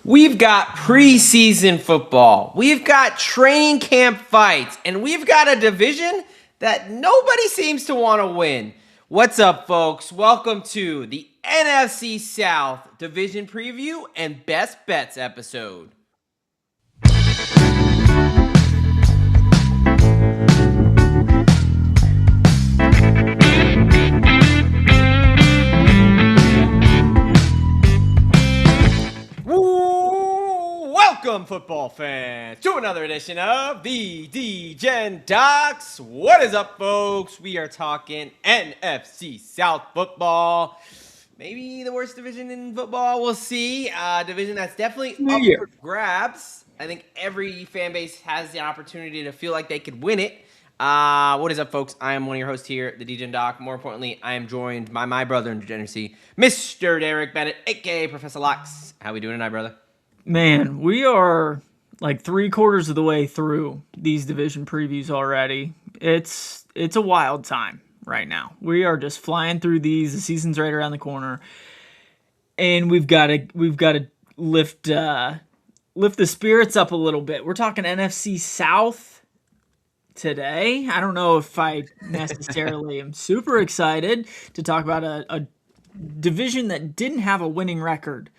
We've got preseason football. We've got training camp fights. And we've got a division that nobody seems to want to win. What's up, folks? Welcome to the NFC South Division Preview and Best Bets episode. Welcome, football fans, to another edition of the Degen Docs. What is up, folks? We are talking NFC South football. Maybe the worst division in football. We'll see. Division that's definitely up for grabs. I think every fan base has the opportunity to feel like they could win it. What is up, folks? I am one of your hosts here, the Degen Doc. More importantly, I am joined by my brother in degeneracy, Mr. Derek Bennett, a.k.a. Professor Locks. How we doing tonight, brother? Man, we are like 3/4 of the way through these division previews already. It's a wild time right now. We are just flying through these. The season's right around the corner, and we've got to lift the spirits up a little bit. We're talking NFC South today. I don't know if I necessarily am super excited to talk about a division that didn't have a winning record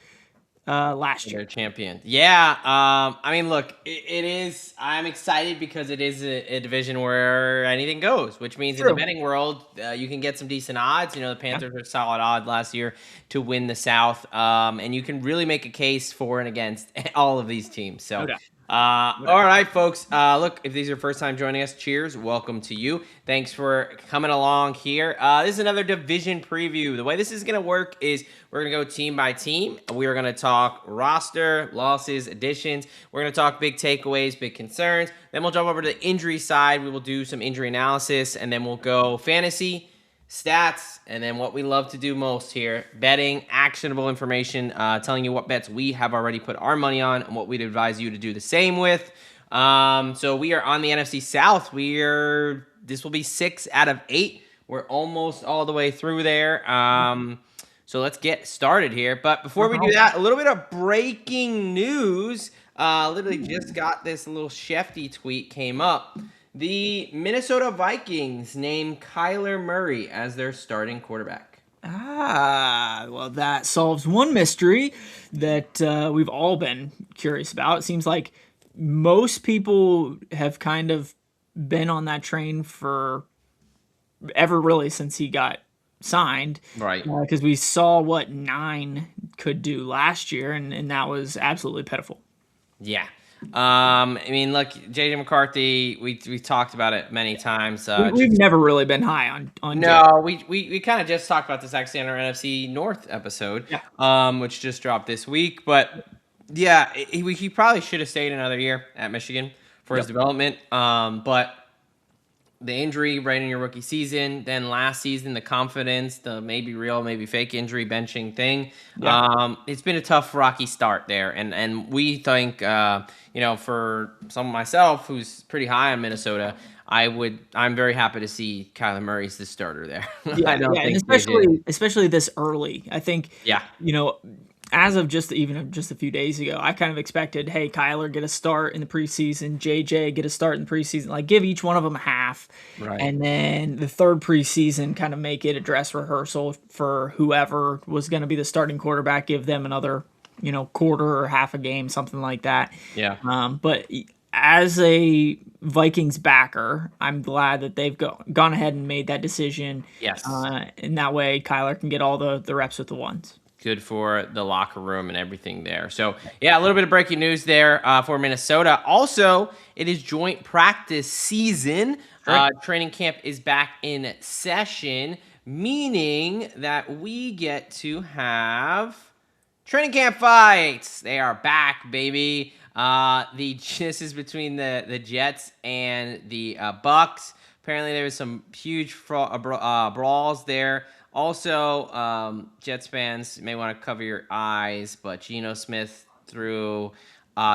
last year. They're champion. Yeah. I mean, look, it is. I'm excited because it is a division where anything goes, which means in the betting world, you can get some decent odds. You know, the Panthers were solid odds last year to win the South, and you can really make a case for and against all of these teams. So. All right, folks. Look, if this is your first time joining us, cheers. Welcome to you. Thanks for coming along here. This is another division preview. The way this is going to work is we're going to go team by team. We are going to talk roster, losses, additions. We're going to talk big takeaways, big concerns. Then we'll jump over to the injury side. We will do some injury analysis, and then we'll go fantasy, stats, and then what we love to do most here, betting, actionable information, telling you what bets we have already put our money on and what we'd advise you to do the same with. So we are on the NFC South. This will be 6 out of 8. We're almost all the way through there. So let's get started here. But before we do that, a little bit of breaking news. Literally just got this little Shefty tweet came up. The Minnesota Vikings named Kyler Murray as their starting quarterback. Well, that solves one mystery that we've all been curious about. It seems like most people have kind of been on that train for ever, really, since he got signed. Right. Because we saw what 9 could do last year, and that was absolutely pitiful. Yeah. I mean, look, J.J. McCarthy, we talked about it many times. We've never really been high on No, we kind of just talked about this actually on our NFC North episode, which just dropped this week. But, yeah, he probably should have stayed another year at Michigan for his development. But the injury right in your rookie season, then last season, the confidence, the maybe real, maybe fake injury benching thing. It's been a tough, rocky start there. And we think, for someone myself who's pretty high on Minnesota, I'm very happy to see Kyler Murray's the starter there. And especially this early. I think, as of just a few days ago, I kind of expected, hey, Kyler, get a start in the preseason, JJ, get a start in the preseason, like give each one of them a half. Right. And then the third preseason, kind of make it a dress rehearsal for whoever was going to be the starting quarterback, give them another, quarter or half a game, something like that. Yeah. But as a Vikings backer, I'm glad that they've gone ahead and made that decision. Yes. And that way Kyler can get all the reps with the ones. Good for the locker room and everything there. So, yeah, a little bit of breaking news there for Minnesota. Also, it is joint practice season. Training camp is back in session, meaning that we get to have training camp fights. They are back, baby. This is between the Jets and the Bucks. Apparently, there was some huge brawls there. Also, Jets fans may want to cover your eyes, but Geno Smith threw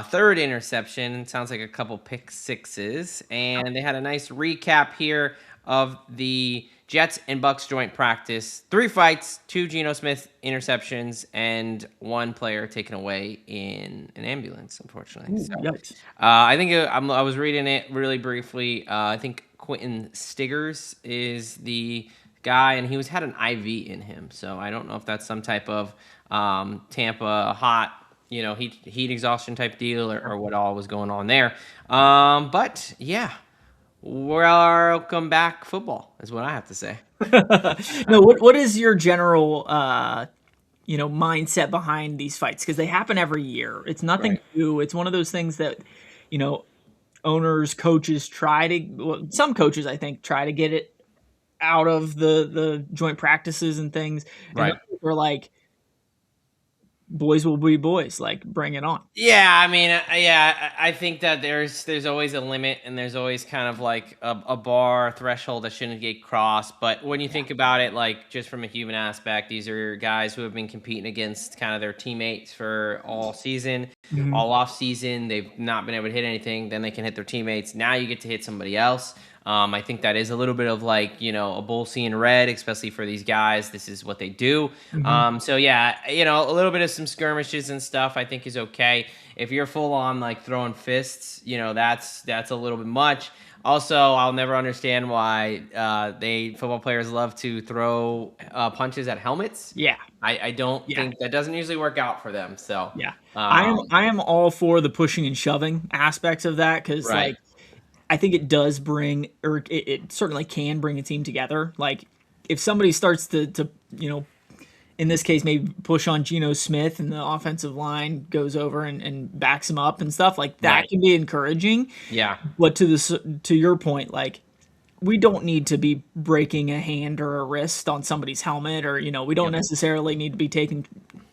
third interception. Sounds like a couple pick sixes. And they had a nice recap here of the Jets and Bucks joint practice, 3 fights, 2 Geno Smith interceptions, and 1 player taken away in an ambulance, unfortunately. Ooh, So yikes. I think I was reading it really briefly. I think Quentin Stiggers is the guy, and he had an IV in him. So I don't know if that's some type of Tampa hot, heat exhaustion type deal or what all was going on there. But yeah. Welcome back, football is what I have to say. No, what is your general mindset behind these fights? Because they happen every year. It's nothing new. It's one of those things that owners, coaches some coaches I think try to get it out of the joint practices and things, and we're like, boys will be boys, like bring it on. Yeah, I mean, I think that there's always a limit, and there's always kind of like a bar threshold that shouldn't get crossed. But when you think about it, like just from a human aspect, these are guys who have been competing against kind of their teammates for all season, all off season. They've not been able to hit anything. Then they can hit their teammates. Now you get to hit somebody else. I think that is a little bit of like, a bull seeing red, especially for these guys. This is what they do. So yeah, a little bit of some skirmishes and stuff I think is okay. If you're full on like throwing fists, that's a little bit much. Also, I'll never understand why football players love to throw punches at helmets. Yeah. I don't think that doesn't usually work out for them. So yeah, I am all for the pushing and shoving aspects of that, because like, I think it does bring, or it certainly can bring a team together. Like if somebody starts to in this case maybe push on Geno Smith and the offensive line goes over and backs him up and stuff like that, can be encouraging. Yeah. But to your point, like we don't need to be breaking a hand or a wrist on somebody's helmet, or we don't necessarily need to be taking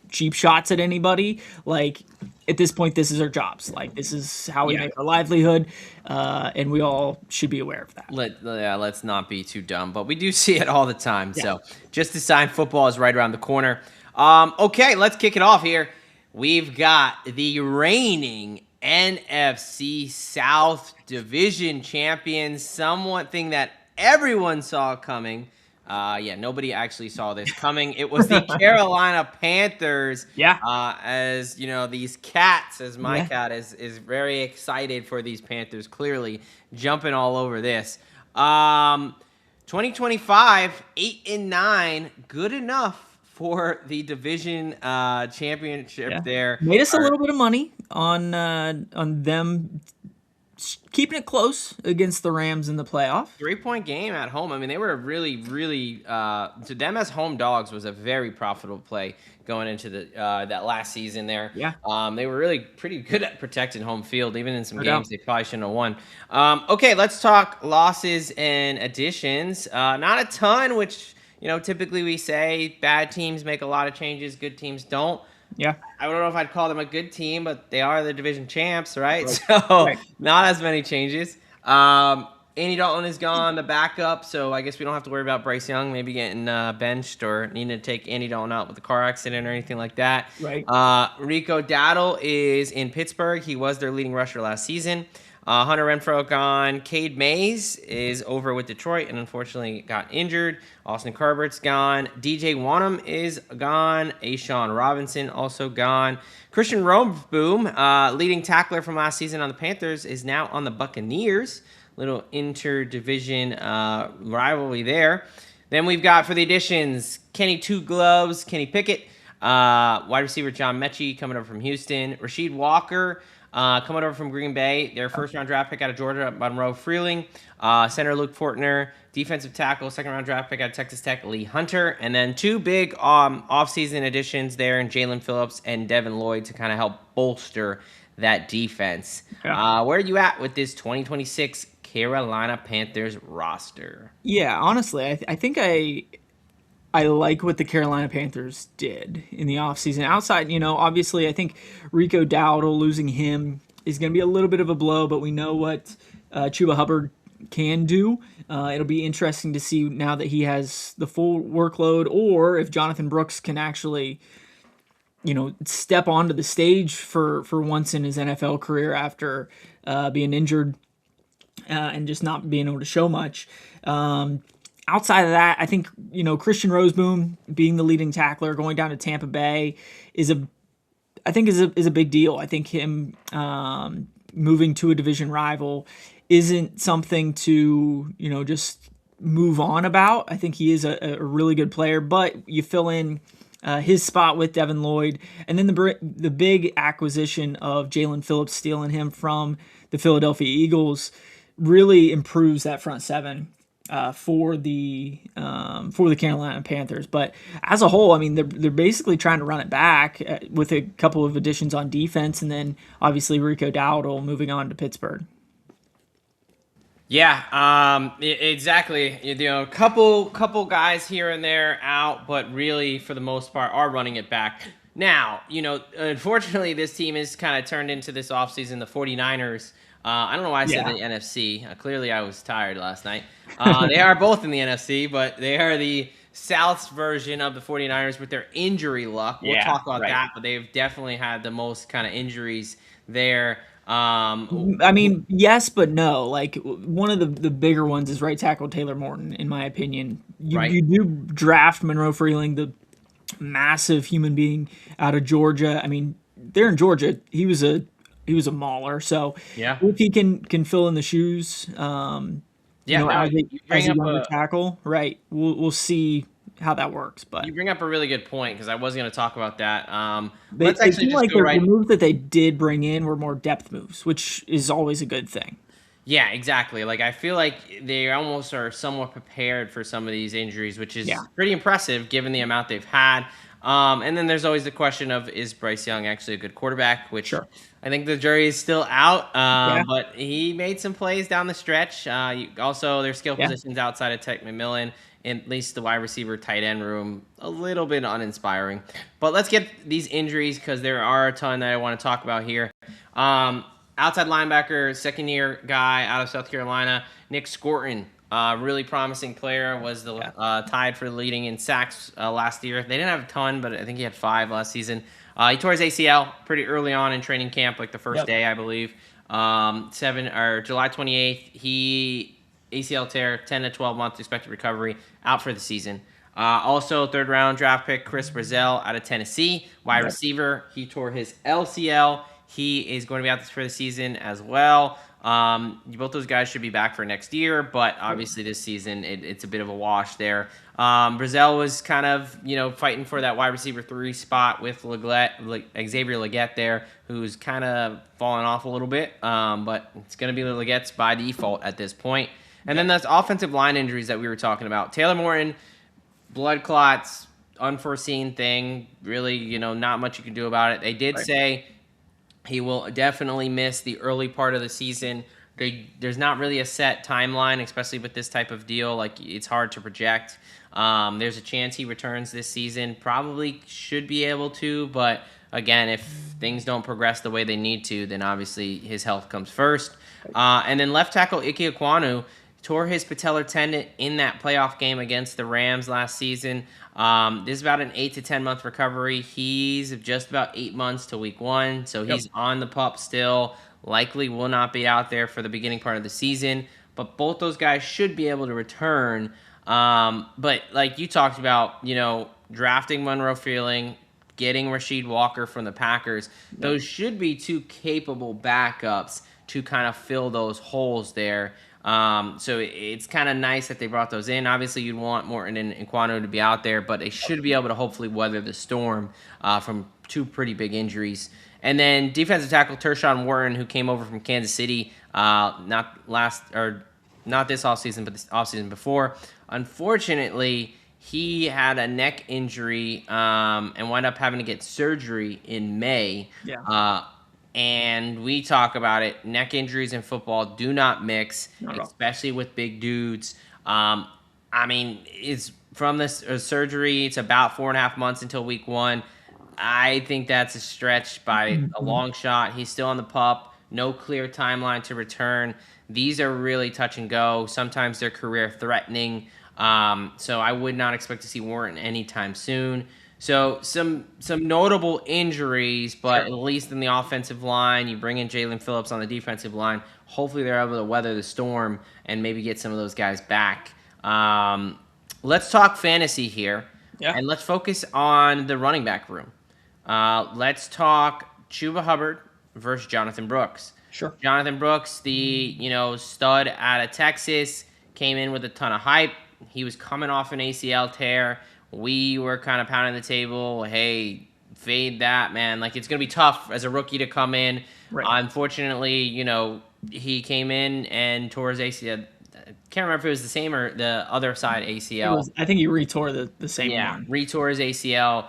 cheap shots at anybody. Like at this point, this is our jobs. Like this is how we make our livelihood, and we all should be aware of that. Let's not be too dumb, but we do see it all the time. So just a sign, football is right around the corner. Okay, let's kick it off here. We've got the reigning NFC South Division champions, something that everyone saw coming. Nobody actually saw this coming. It was the Carolina Panthers. As these cats, as my cat is very excited for these Panthers, clearly jumping all over this. 2025, 8-9, good enough for the division championship there. Made us a little bit of money on them keeping it close against the Rams in the playoff. 3-point game at home. I mean, they were really, really to them as home dogs was a very profitable play going into that last season there. They were really pretty good at protecting home field, even in some games they probably shouldn't have won. Okay, let's talk losses and additions. Not a ton, which typically we say bad teams make a lot of changes, good teams don't. Yeah, I don't know if I'd call them a good team, but they are the division champs, right? So not as many changes. Andy Dalton is gone, the backup, so I guess we don't have to worry about Bryce Young maybe getting benched or needing to take Andy Dalton out with a car accident or anything like that. Rico Dowdle is in Pittsburgh. He was their leading rusher last season. Hunter Renfrow gone. Cade Mays is over with Detroit and unfortunately got injured. Austin Carbert's gone. DJ Wanham is gone. Ashawn Robinson also gone. Christian Roomboom, leading tackler from last season on the Panthers, is now on the Buccaneers. Little interdivision rivalry there. Then we've got for the additions, Kenny Two Gloves, Kenny Pickett, wide receiver John Mechie coming over from Houston, Rasheed Walker coming over from Green Bay, their first-round draft pick out of Georgia, Monroe Freeling, center Luke Fortner, defensive tackle, second-round draft pick out of Texas Tech, Lee Hunter, and then 2 big off-season additions there in Jalen Phillips and Devin Lloyd to kind of help bolster that defense. Where are you at with this 2026 Carolina Panthers roster? Yeah, honestly, I think I like what the Carolina Panthers did in the offseason. Outside, obviously, I think Rico Dowdle, losing him is going to be a little bit of a blow, but we know what Chuba Hubbard can do. It'll be interesting to see now that he has the full workload, or if Jonathan Brooks can actually, step onto the stage for once in his NFL career after being injured and just not being able to show much. outside of that, I think, Christian Roseboom being the leading tackler going down to Tampa Bay is a big deal. I think him moving to a division rival isn't something to, just move on about. I think he is a really good player, but you fill in his spot with Devin Lloyd, and then the big acquisition of Jalen Phillips, stealing him from the Philadelphia Eagles, really improves that front seven for the Carolina Panthers. But as a whole, I mean, they're basically trying to run it back with a couple of additions on defense, and then obviously Rico Dowdle moving on to Pittsburgh. Yeah, exactly. Couple guys here and there out, but really for the most part are running it back. Now, unfortunately, this team is kind of turned into this offseason the 49ers. I don't know why I said the NFC. Clearly, I was tired last night. They are both in the NFC, but they are the South's version of the 49ers with their injury luck. We'll talk about that, but they've definitely had the most kind of injuries there. I mean, yes, but no. Like, one of the bigger ones is right tackle Taylor Morton, in my opinion. You do draft Monroe Freeling, the massive human being out of Georgia. I mean, they're in Georgia. He was a mauler. So if he can fill in the shoes, as a younger tackle, right? We'll see how that works. But you bring up a really good point, because I was going to talk about that. Let's actually just go right. The moves that they did bring in were more depth moves, which is always a good thing. Yeah, exactly. Like, I feel like they almost are somewhat prepared for some of these injuries, which is pretty impressive given the amount they've had. And then there's always the question of, is Bryce Young actually a good quarterback? Which I think the jury is still out. But he made some plays down the stretch. Also, their skill positions outside of Tech McMillan, at least the wide receiver tight end room, a little bit uninspiring. But let's get these injuries, because there are a ton that I want to talk about here. Outside linebacker, second-year guy out of South Carolina, Nick Scorton, really promising player, was the tied for leading in sacks last year. They didn't have a ton, but I think he had 5 last season. He tore his ACL pretty early on in training camp, like the first day, I believe. July 28th, ACL tear, 10 to 12 month expected recovery, out for the season. Also, third-round draft pick Chris Brazzell out of Tennessee, wide receiver. He tore his LCL. He is going to be out for the season as well. Both those guys should be back for next year, but obviously this season it's a bit of a wash there. Brazzell was kind of fighting for that wide receiver 3 spot with Xavier Legette there, who's kind of fallen off a little bit, but it's going to be Legette's by default at this point. And then that's offensive line injuries that we were talking about. Taylor Morton, blood clots, unforeseen thing. Really, not much you can do about it. They did say he will definitely miss the early part of the season. There's not really a set timeline, especially with this type of deal. Like, it's hard to project. There's a chance he returns this season. Probably should be able to, but again, if things don't progress the way they need to, then obviously his health comes first. And then left tackle Ike Ekwonu tore his patellar tendon in that playoff game against the Rams last season. This is about an 8 to 10 month recovery. He's just about 8 months to week 1, so he's on the pup still. Likely will not be out there for the beginning part of the season, but both those guys should be able to return. But like you talked about, drafting Monroe Freeling, getting Rasheed Walker from the Packers, those should be 2 capable backups to kind of fill those holes there. So it's kind of nice that they brought those in. Obviously, you'd want Morton and Ekwonu to be out there, but they should be able to hopefully weather the storm from 2 pretty big injuries. And then defensive tackle Tershawn Warren, who came over from Kansas City, not this offseason, but the offseason before. Unfortunately, he had a neck injury and wound up having to get surgery in May. And we talk about it. Neck injuries in football do not mix, especially with big dudes. I mean, it's from this surgery, it's about 4.5 months until week 1. I think that's a stretch by a long shot. He's still on the pup. No clear timeline to return. These are really touch and go. Sometimes they're career threatening. So I would not expect to see Warren anytime soon. So some notable injuries, but at least in the offensive line, you bring in Jalen Phillips on the defensive line. Hopefully they're able to weather the storm and maybe get some of those guys back. Um, let's talk fantasy here, Yeah. and let's focus on the running back room. Let's talk Chuba Hubbard versus Jonathan Brooks. Sure. Jonathan Brooks, the stud out of Texas, came in with a ton of hype. He was coming off an ACL tear. We were kind of pounding the table. Hey, fade that, man. Like, it's going to be tough as a rookie to come in. Right. Unfortunately, he came in and tore his ACL. I can't remember if it was the same or the other side ACL. I think he retore the same Yeah, one. retore his ACL.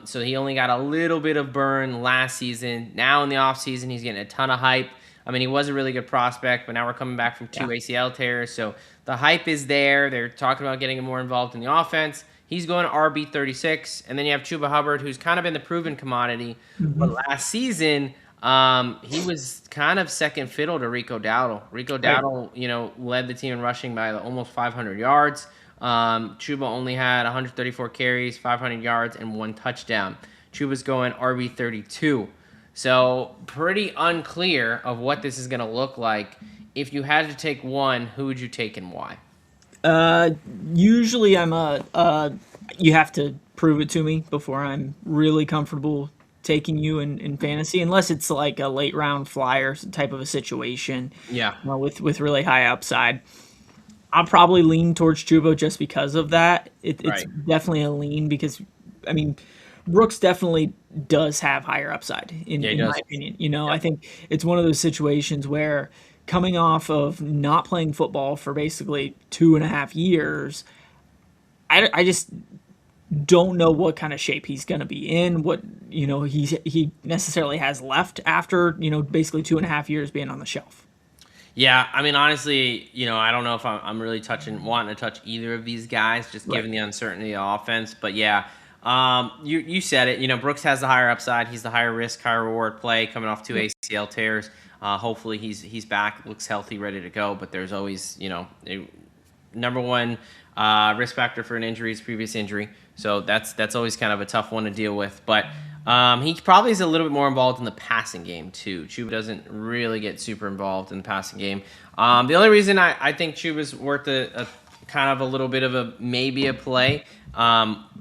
So he only got a little bit of burn last season. Now in the offseason, he's getting a ton of hype. I mean, he was a really good prospect, but now we're coming back from 2 ACL tears. So the hype is there. They're talking about getting him more involved in the offense. He's going to RB36. And then you have Chuba Hubbard, who's kind of been the proven commodity. But last season, he was kind of second fiddle to Rico Dowdle. Rico Dowdle, led the team in rushing by almost 500 yards. Chuba only had 134 carries, 500 yards, and 1 touchdown. Chuba's going RB32. So pretty unclear of what this is going to look like. If you had to take one, who would you take and why? Usually you have to prove it to me before I'm really comfortable taking you in fantasy, unless it's like a late round flyer type of a situation. Yeah. With really high upside. I'll probably lean towards Chuba just because of that. It's definitely a lean because, I mean, Brooks definitely does have higher upside in my opinion. I think it's one of those situations where coming off of not playing football for basically 2.5 years, I just don't know what kind of shape he's going to be in, what he necessarily has left after basically 2.5 years being on the shelf. Yeah, I mean, honestly, I don't know if I'm really wanting to touch either of these guys, just given the uncertainty of offense. But yeah, you said it. Brooks has the higher upside. He's the higher risk, higher reward play coming off 2 ACL tears. Hopefully, he's back, looks healthy, ready to go. But there's always, a number one risk factor for an injury is previous injury. So that's always kind of a tough one to deal with. But he probably is a little bit more involved in the passing game, too. Chuba doesn't really get super involved in the passing game. The only reason I think Chuba's worth a kind of a little bit of maybe a play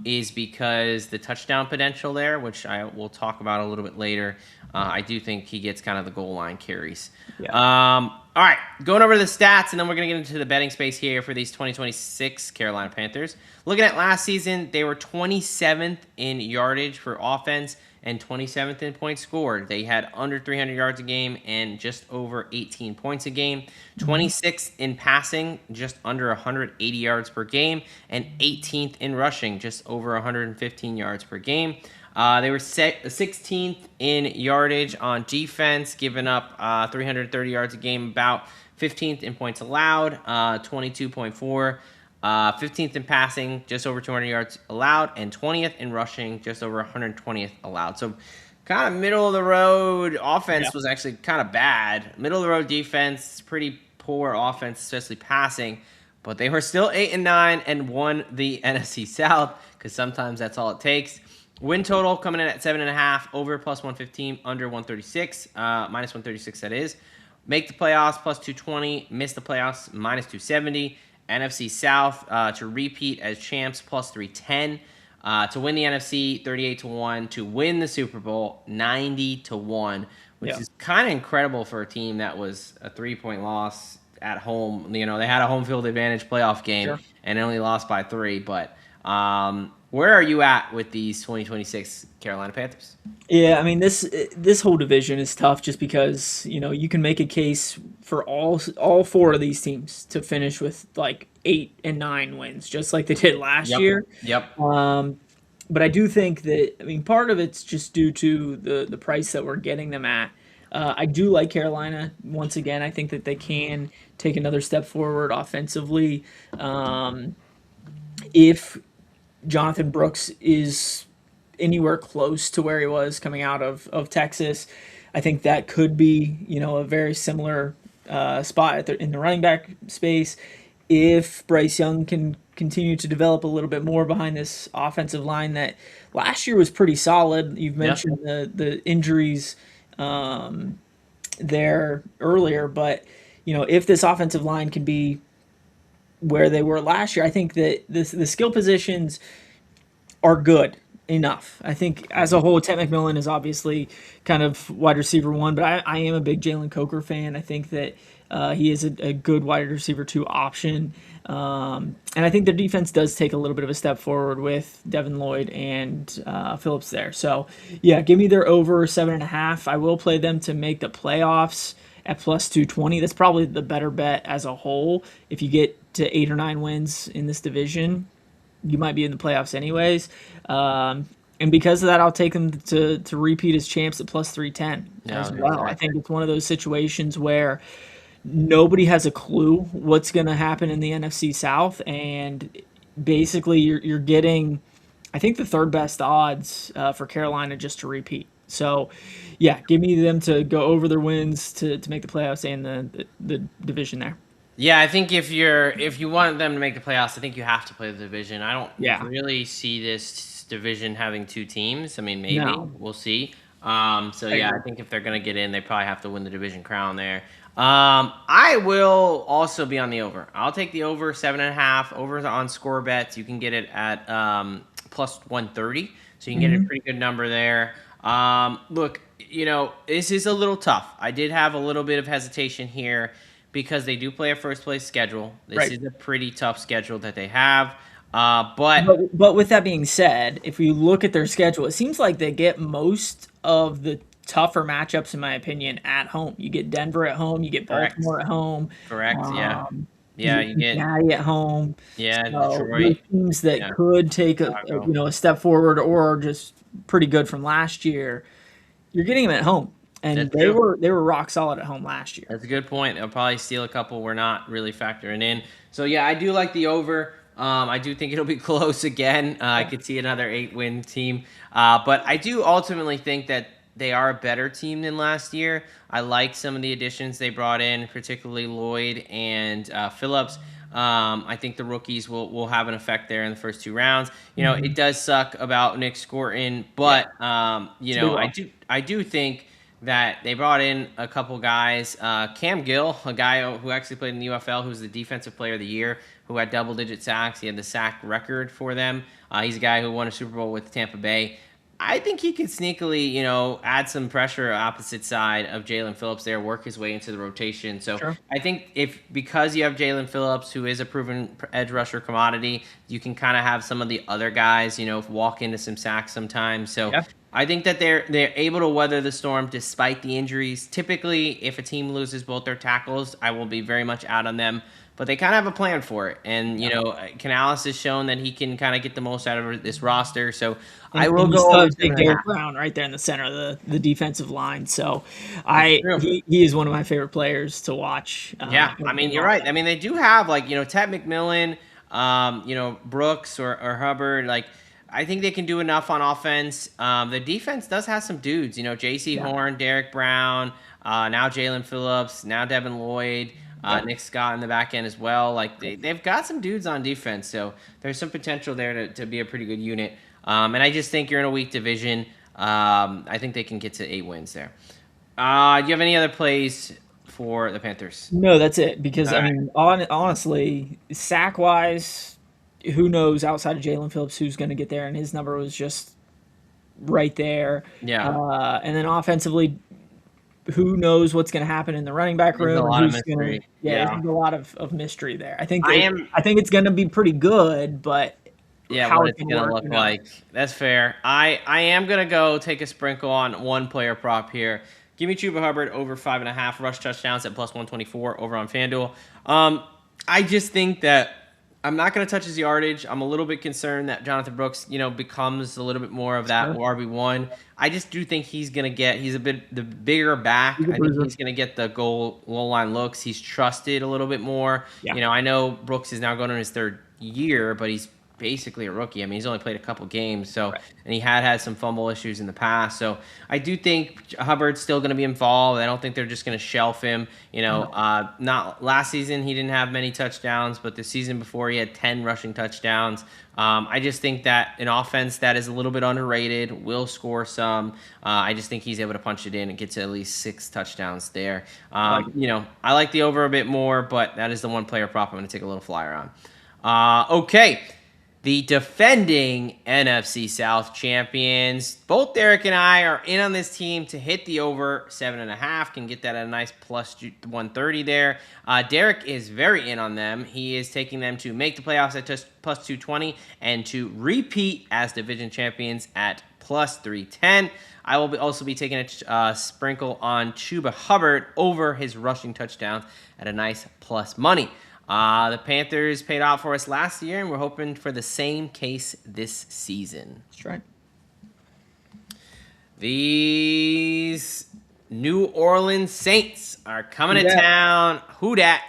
is because the touchdown potential there, which I will talk about a little bit later. I do think he gets kind of the goal line carries. Yeah. All right, going over the stats, and then we're going to get into the betting space here for these 2026 Carolina Panthers. Looking at last season, they were 27th in yardage for offense and 27th in points scored. They had under 300 yards a game and just over 18 points a game. 26th in passing, just under 180 yards per game, and 18th in rushing, just over 115 yards per game. They were 16th in yardage on defense, giving up 330 yards a game, about 15th in points allowed, 22.4. 15th in passing, just over 200 yards allowed, and 20th in rushing, just over 120th allowed. So kind of middle of the road offense was actually kind of bad. Middle of the road defense, pretty poor offense, especially passing. But they were still 8-9 and won the NFC South because sometimes that's all it takes. Win total coming in at 7.5, over plus 115, under 136, minus 136 that is. Make the playoffs plus 220, miss the playoffs minus 270. NFC South to repeat as champs plus 310. To win the NFC 38-1. To win the Super Bowl 90-1, which is kind of incredible for a team that was a 3-point loss at home. They had a home field advantage playoff game and only lost by 3. But where are you at with these 2026 Carolina Panthers? Yeah, I mean this whole division is tough just because you can make a case for all 4 of these teams to finish with like 8 and 9 wins, just like they did last year. Yep. But I do think that part of it's just due to the price that we're getting them at. I do like Carolina once again. I think that they can take another step forward offensively. If Jonathan Brooks is anywhere close to where he was coming out of Texas, I think that could be a very similar spot in the running back space. If Bryce Young can continue to develop a little bit more behind this offensive line that last year was pretty solid. You've mentioned the injuries there earlier, but if this offensive line can be where they were last year. I think that the skill positions are good enough. I think as a whole, Ted McMillan is obviously kind of wide receiver one, but I am a big Jalen Coker fan. I think that he is a good wide receiver two option. And I think their defense does take a little bit of a step forward with Devin Lloyd and Phillips there. So, yeah, give me their over 7.5. I will play them to make the playoffs at plus 220. That's probably the better bet as a whole. If you get to 8 or 9 wins in this division, you might be in the playoffs anyways. And because of that, I'll take them to repeat as champs at plus 310 as well. I think it's one of those situations where nobody has a clue what's going to happen in the NFC South, and basically you're getting, I think, the third best odds for Carolina just to repeat. So, yeah, give me them to go over their wins to make the playoffs and the division there. Yeah, I think if you want them to make the playoffs, I think you have to play the division. I don't really see this division having two teams. I mean, maybe we'll see. So yeah, I think if they're gonna get in, they probably have to win the division crown there. I will also be on the over. I'll take the over 7.5. Over on score bets. You can get it at plus 130, so you can get a pretty good number there. Look, this is a little tough. I did have a little bit of hesitation here, because they do play a first place schedule. This is a pretty tough schedule that they have. But with that being said, if we look at their schedule, it seems like they get most of the tougher matchups, in my opinion, at home. You get Denver at home, you get Baltimore at home. Correct. Yeah. You get Cincinnati at home. Yeah, so Detroit. Teams that could take a step forward or just pretty good from last year. You're getting them at home. And they were rock solid at home last year. That's a good point. They'll probably steal a couple we're not really factoring in. So, yeah, I do like the over. I do think it'll be close again. I could see another 8-win team. But I do ultimately think that they are a better team than last year. I like some of the additions they brought in, particularly Lloyd and Phillips. I think the rookies will have an effect there in the first 2 rounds. It does suck about Nick Scorton, but I do think that they brought in a couple guys. Cam Gill, a guy who actually played in the UFL, who's the Defensive Player of the Year, who had double-digit sacks. He had the sack record for them. He's a guy who won a Super Bowl with Tampa Bay. I think he could sneakily, add some pressure opposite side of Jalen Phillips there, work his way into the rotation. So I think because you have Jalen Phillips, who is a proven edge rusher commodity, you can kind of have some of the other guys, walk into some sacks sometimes. So I think that they're able to weather the storm despite the injuries. Typically, if a team loses both their tackles, I will be very much out on them. But they kind of have a plan for it. And, Canales has shown that he can kind of get the most out of this roster. So I will go big Derek Brown right there in the center of the defensive line. So he is one of my favorite players to watch. I mean, you're right. I mean, they do have Ted McMillan, Brooks or Hubbard. I think they can do enough on offense. The defense does have some dudes. J.C. Horn, Derek Brown, now Jalen Phillips, now Devin Lloyd. Nick Scott in the back end as well. They've got some dudes on defense, so there's some potential there to be a pretty good unit. And I just think you're in a weak division. I think they can get to 8 wins there. Do you have any other plays for the Panthers? No, that's it. Because honestly, sack wise, who knows outside of Jalen Phillips who's going to get there, and his number was just right there. Yeah. And then offensively, who knows what's going to happen in the running back room? There's a lot of mystery. There's a lot of mystery there. I think it's going to be pretty good, but what it's going to look like. That's fair. I am going to go take a sprinkle on one player prop here. Give me Chuba Hubbard over 5.5 rush touchdowns at plus 124 over on FanDuel. I just think that I'm not going to touch his yardage. I'm a little bit concerned that Jonathan Brooks, becomes a little bit more of that RB1. I just do think he's going to he's a bit the bigger back. I think he's going to get the goal line looks. He's trusted a little bit more. I know Brooks is now going on his 3rd year, but he's basically a rookie. I mean, he's only played a couple games, so Right. and he had some fumble issues in the past. So I do think Hubbard's still going to be involved. I don't think they're just going to shelf him. Not last season he didn't have many touchdowns, but the season before he had 10 rushing touchdowns. I just think that an offense that is a little bit underrated will score some. I just think he's able to punch it in and get to at least 6 touchdowns there. I like the over a bit more, but that is the one player prop I'm going to take a little flyer on. Okay. The defending NFC South champions. Both Derek and I are in on this team to hit the over 7.5. Can get that at a nice plus 130 there. Derek is very in on them. He is taking them to make the playoffs at just plus 220 and to repeat as division champions at plus 310. I will also be taking a sprinkle on Chuba Hubbard over his rushing touchdowns at a nice plus money. The Panthers paid out for us last year, and we're hoping for the same case this season. That's right. These New Orleans Saints are coming to town. Who dat?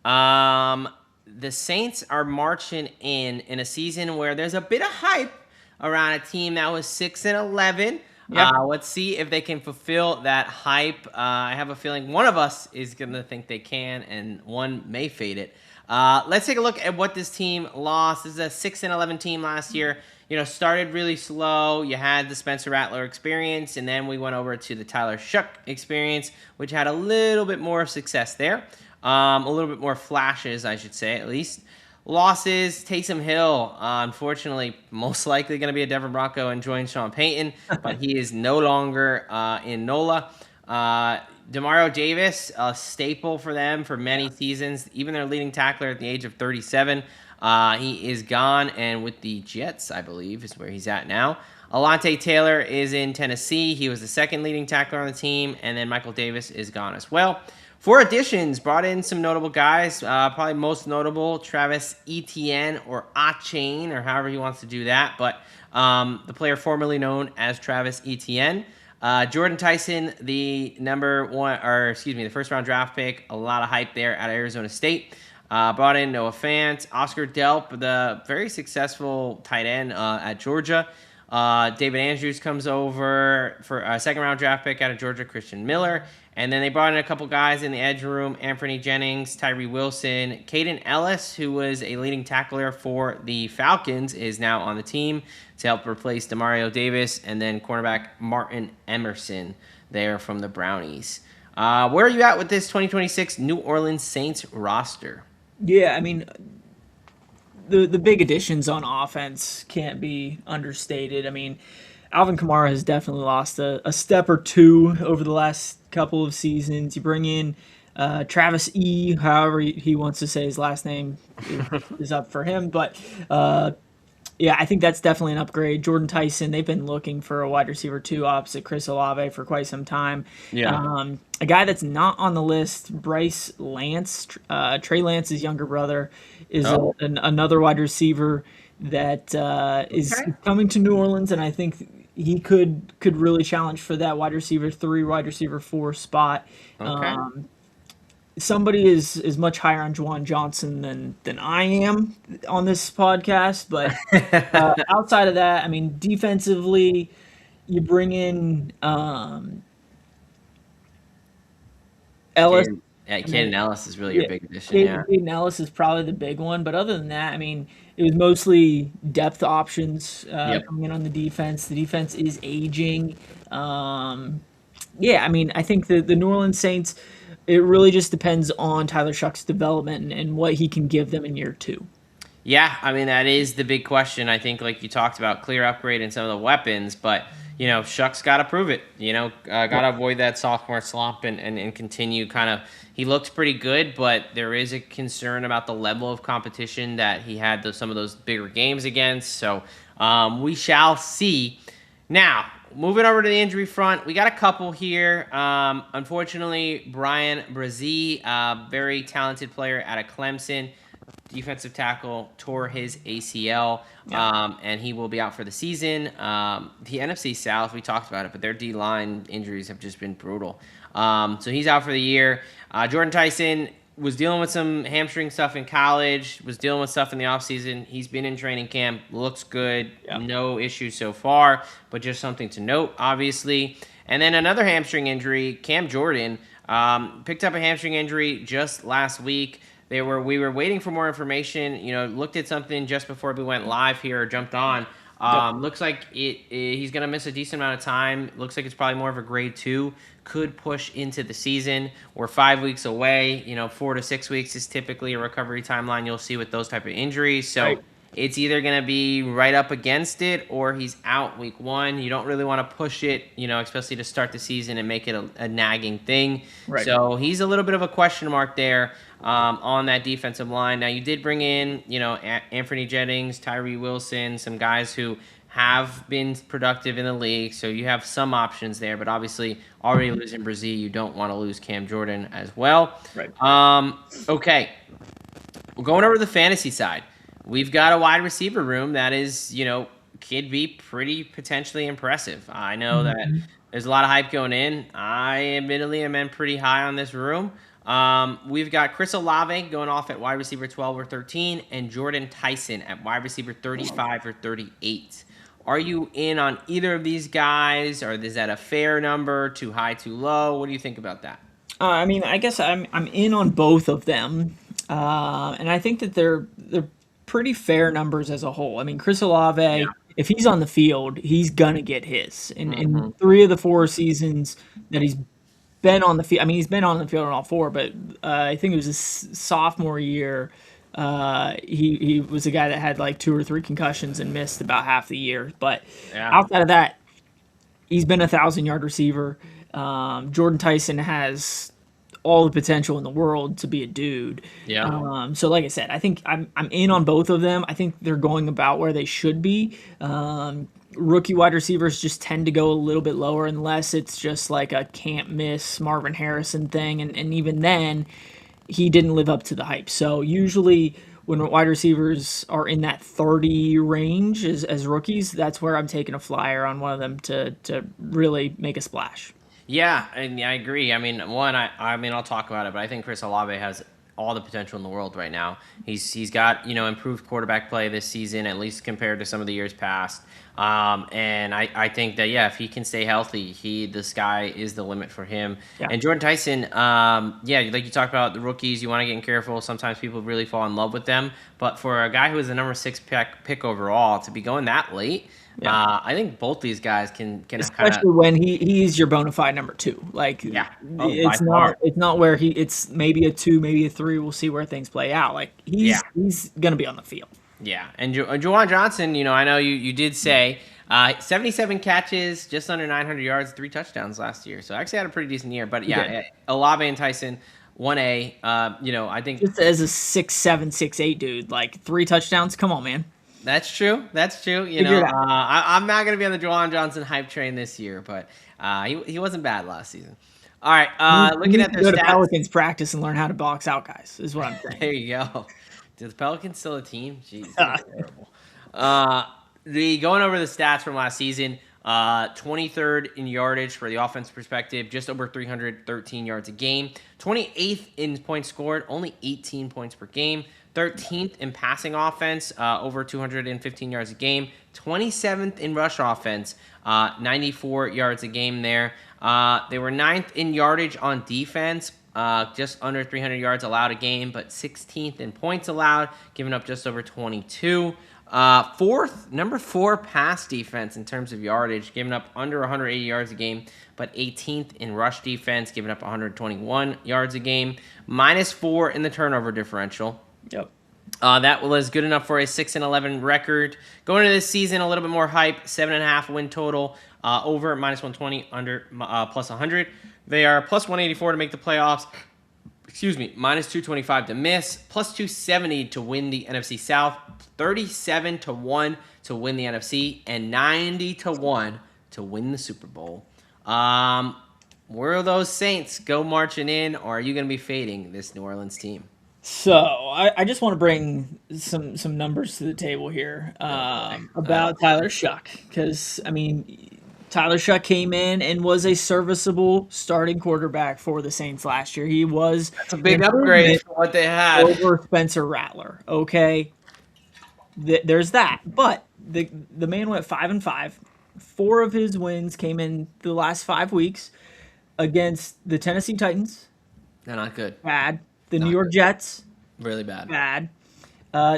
The Saints are marching in a season where there's a bit of hype around a team that was 6-11. Yep. Let's see if they can fulfill that hype. I have a feeling one of us is going to think they can, and one may fade it. Let's take a look at what this team lost. This is a 6-11 team last year. Started really slow. You had the Spencer Rattler experience, and then we went over to the Tyler Shuck experience, which had a little bit more success there. A little bit more flashes, I should say, at least. Losses, Taysom Hill, unfortunately, most likely going to be a Denver Bronco and join Sean Payton, but he is no longer in NOLA. Demario Davis, a staple for them for many seasons, even their leading tackler at the age of 37. He is gone, and with the Jets, I believe, is where he's at now. Alontae Taylor is in Tennessee. He was the second leading tackler on the team, and then Michael Davis is gone as well. 4 additions, brought in some notable guys. Probably most notable, Travis Etienne or Achane, or however he wants to do that. But the player formerly known as Travis Etienne. Jordan Tyson, the the first round draft pick. A lot of hype there at Arizona State. Brought in Noah Fant. Oscar Delp, the very successful tight end at Georgia. David Andrews comes over for a second round draft pick out of Georgia, Christian Miller. And then they brought in a couple guys in the edge room, Anthony Jennings, Tyree Wilson. Caden Ellis, who was a leading tackler for the Falcons, is now on the team to help replace Demario Davis. And then cornerback Martin Emerson there from the Brownies. Where are you at with this 2026 New Orleans Saints roster? Yeah, I mean, the big additions on offense can't be understated. I mean, Alvin Kamara has definitely lost a step or two over the last couple of seasons. You bring in Travis E., however he wants to say his last name is up for him. But, I think that's definitely an upgrade. Jordan Tyson, they've been looking for a wide receiver 2 opposite Chris Olave for quite some time. Yeah. A guy that's not on the list, Bryce Lance, Trey Lance's younger brother, is another wide receiver that is coming to New Orleans, and I think he could really challenge for that wide receiver 3, wide receiver 4 spot. Okay. Somebody is much higher on Juwan Johnson than I am on this podcast, but outside of that, I mean, defensively, you bring in Ellis. Caden Ellis is really your big addition. Caden Ellis is probably the big one, but other than that, I mean, it was mostly depth options coming in on the defense. The defense is aging. I mean, I think the New Orleans Saints, it really just depends on Tyler Shuck's development and what he can give them in year 2. Yeah, I mean, that is the big question. I think, like you talked about, clear upgrade in some of the weapons, but Shuck's got to prove it. Got to avoid that sophomore slump and continue kind of. He looked pretty good, but there is a concern about the level of competition that he had some of those bigger games against. So we shall see. Now, moving over to the injury front, we got a couple here. Unfortunately, Brian Brzee, very talented player out of Clemson, defensive tackle, tore his ACL, and he will be out for the season. The NFC South, we talked about it, but their D-line injuries have just been brutal. So he's out for the year. Jordan Tyson, was dealing with some hamstring stuff in college, was dealing with stuff in the offseason. He's been in training camp, looks good, no issues so far, but just something to note, obviously. And then another hamstring injury, Cam Jordan, picked up a hamstring injury just last week. We were waiting for more information, looked at something just before we went live here, or jumped on. Looks like he's going to miss a decent amount of time. Looks like it's probably more of a grade 2. Could push into the season. We're 5 weeks away. 4 to 6 weeks is typically a recovery timeline you'll see with those type of injuries. So it's either going to be right up against it or he's out week 1. You don't really want to push it, especially to start the season and make it a nagging thing. Right. So he's a little bit of a question mark there on that defensive line. Now, you did bring in, Anthony Jennings, Tyree Wilson, some guys who have been productive in the league, so you have some options there. But obviously, already losing Brazil, you don't want to lose Cam Jordan as well. Right. Okay. We're going over to the fantasy side. We've got a wide receiver room that is, could be pretty potentially impressive. I know that there's a lot of hype going in. I admittedly am pretty high on this room. We've got Chris Olave going off at wide receiver 12 or 13, and Jordan Tyson at wide receiver 35 or 38. Are you in on either of these guys, or is that a fair number? Too high, too low? What do you think about that? I guess I'm in on both of them, and I think that they're pretty fair numbers as a whole. Chris Olave, if he's on the field, he's gonna get his. In 3 of the 4 seasons that he's been on the field, he's been on the field in all 4, but I think it was his sophomore year. He was a guy that had like 2 or 3 concussions and missed about half the year. But outside of that, he's been a 1,000-yard receiver. Jordan Tyson has all the potential in the world to be a dude. Yeah. So like I said, I think I'm in on both of them. I think they're going about where they should be. Rookie wide receivers just tend to go a little bit lower unless it's just like a can't miss Marvin Harrison thing, and even then, he didn't live up to the hype. So usually when wide receivers are in that 30 range as rookies, that's where I'm taking a flyer on one of them to really make a splash. Yeah, and I agree. I'll talk about it, but I think Chris Olave has all the potential in the world right now. He's got, improved quarterback play this season, at least compared to some of the years past. And I think that, if he can stay healthy, the sky is the limit for him. Yeah. And Jordan Tyson, like you talked about the rookies, you want to get careful. Sometimes people really fall in love with them. But for a guy who is the number 6 pick overall to be going that late, I think both these guys can especially when he's your bona fide number 2. It's not where it's maybe a 2, maybe a 3. We'll see where things play out. He's gonna be on the field. Yeah, and Juwan Johnson, I know you did say 77 catches, just under 900 yards, 3 touchdowns last year. So actually had a pretty decent year. But Olave and Tyson, 1A. I think just as a 6'7", 6'8" dude, 3 touchdowns. Come on, man. That's true. I'm not going to be on the Juwan Johnson hype train this year, but he wasn't bad last season. All right, looking at their stats. Go to Pelicans practice and learn how to box out guys, is what I'm saying. There you go. Is the Pelicans still a team? Jeez, that's terrible. Going over the stats from last season, 23rd in yardage for the offense perspective, just over 313 yards a game. 28th in points scored, only 18 points per game. 13th in passing offense, over 215 yards a game. 27th in rush offense, 94 yards a game there. They were 9th in yardage on defense, just under 300 yards allowed a game, but 16th in points allowed, giving up just over 22. Number 4 pass defense in terms of yardage, giving up under 180 yards a game, but 18th in rush defense, giving up 121 yards a game. -4 in the turnover differential. Yep. That was good enough for a 6-11 record. Going into this season, a little bit more hype, 7.5 win total, over -120, under +100. They are +184 to make the playoffs. -225 to miss, +270 to win the NFC South, 37-1 to win the NFC, and 90-1 to win the Super Bowl. Where those Saints go marching in, or are you going to be fading this New Orleans team? So I just want to bring some numbers to the table here about Tyler Shuck, because Tyler Shuck came in and was a serviceable starting quarterback for the Saints last year. He was That's a big upgrade from what they had. over Spencer Rattler. Okay, there's that. But the man went 5-5. 4 of his wins came in the last 5 weeks against the Tennessee Titans. They're not good. Bad. The New York Jets. Really bad. Bad.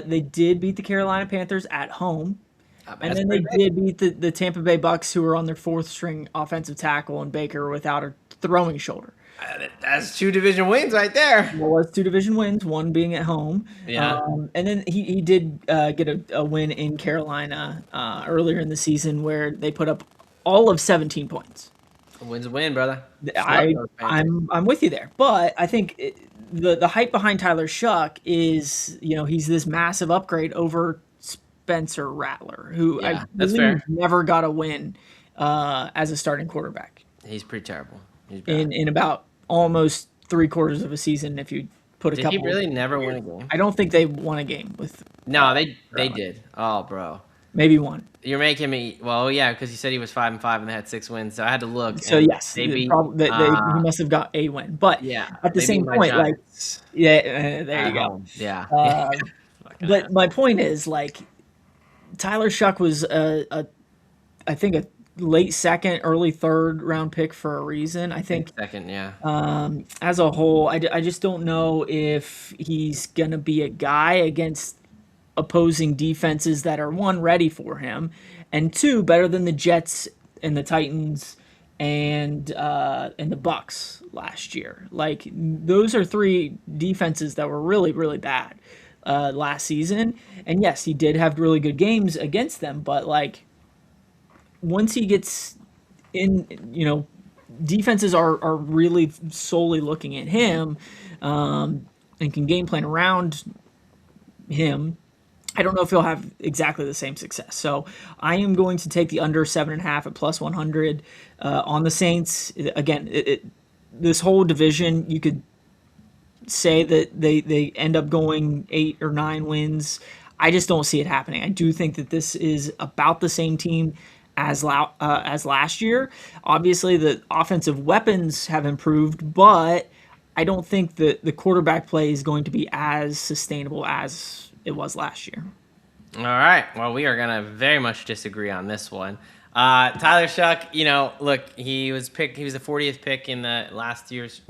They did beat the Carolina Panthers at home. And then they did beat the Tampa Bay Bucks, who were on their 4th string offensive tackle, and Baker without a throwing shoulder. That's 2 division wins right there. It was 2 division wins, 1 being at home. Yeah. And then he did get a win in Carolina earlier in the season where they put up all of 17 points. A win's a win, brother. I'm with you there. But I think the hype behind Tyler Shuck is, he's this massive upgrade over Spencer Rattler, who I believe never got a win as a starting quarterback. He's pretty terrible. He's bad. In about almost 3/4 of a season, if you put a couple. Did he really never win a game? I don't think they won a game with. No, they did. Oh, bro. Maybe one. You're making me. Well, yeah, because you said he was 5-5 and they had 6 wins, so I had to look. So yes, he must have got a win, but at the same point, there you go. Yeah. But my point is, Tyler Shuck was I think a late 2nd, early 3rd round pick for a reason. I think 2nd, yeah. As a whole, I just don't know if he's gonna be a guy against opposing defenses that are 1, ready for him, and 2, better than the Jets and the Titans and the Bucks last year. Those are 3 defenses that were really, really bad last season. And yes, he did have really good games against them, but once he gets in, defenses are really solely looking at him and can game plan around him. I don't know if he'll have exactly the same success. So I am going to take the under 7.5 at +100 on the Saints. Again, this whole division, you could say that they end up going 8 or 9 wins. I just don't see it happening. I do think that this is about the same team as last year. Obviously, the offensive weapons have improved, but I don't think that the quarterback play is going to be as sustainable as it was last year. All right. Well, we are going to very much disagree on this one. Tyler Shuck, look, he was the 40th pick in the last year's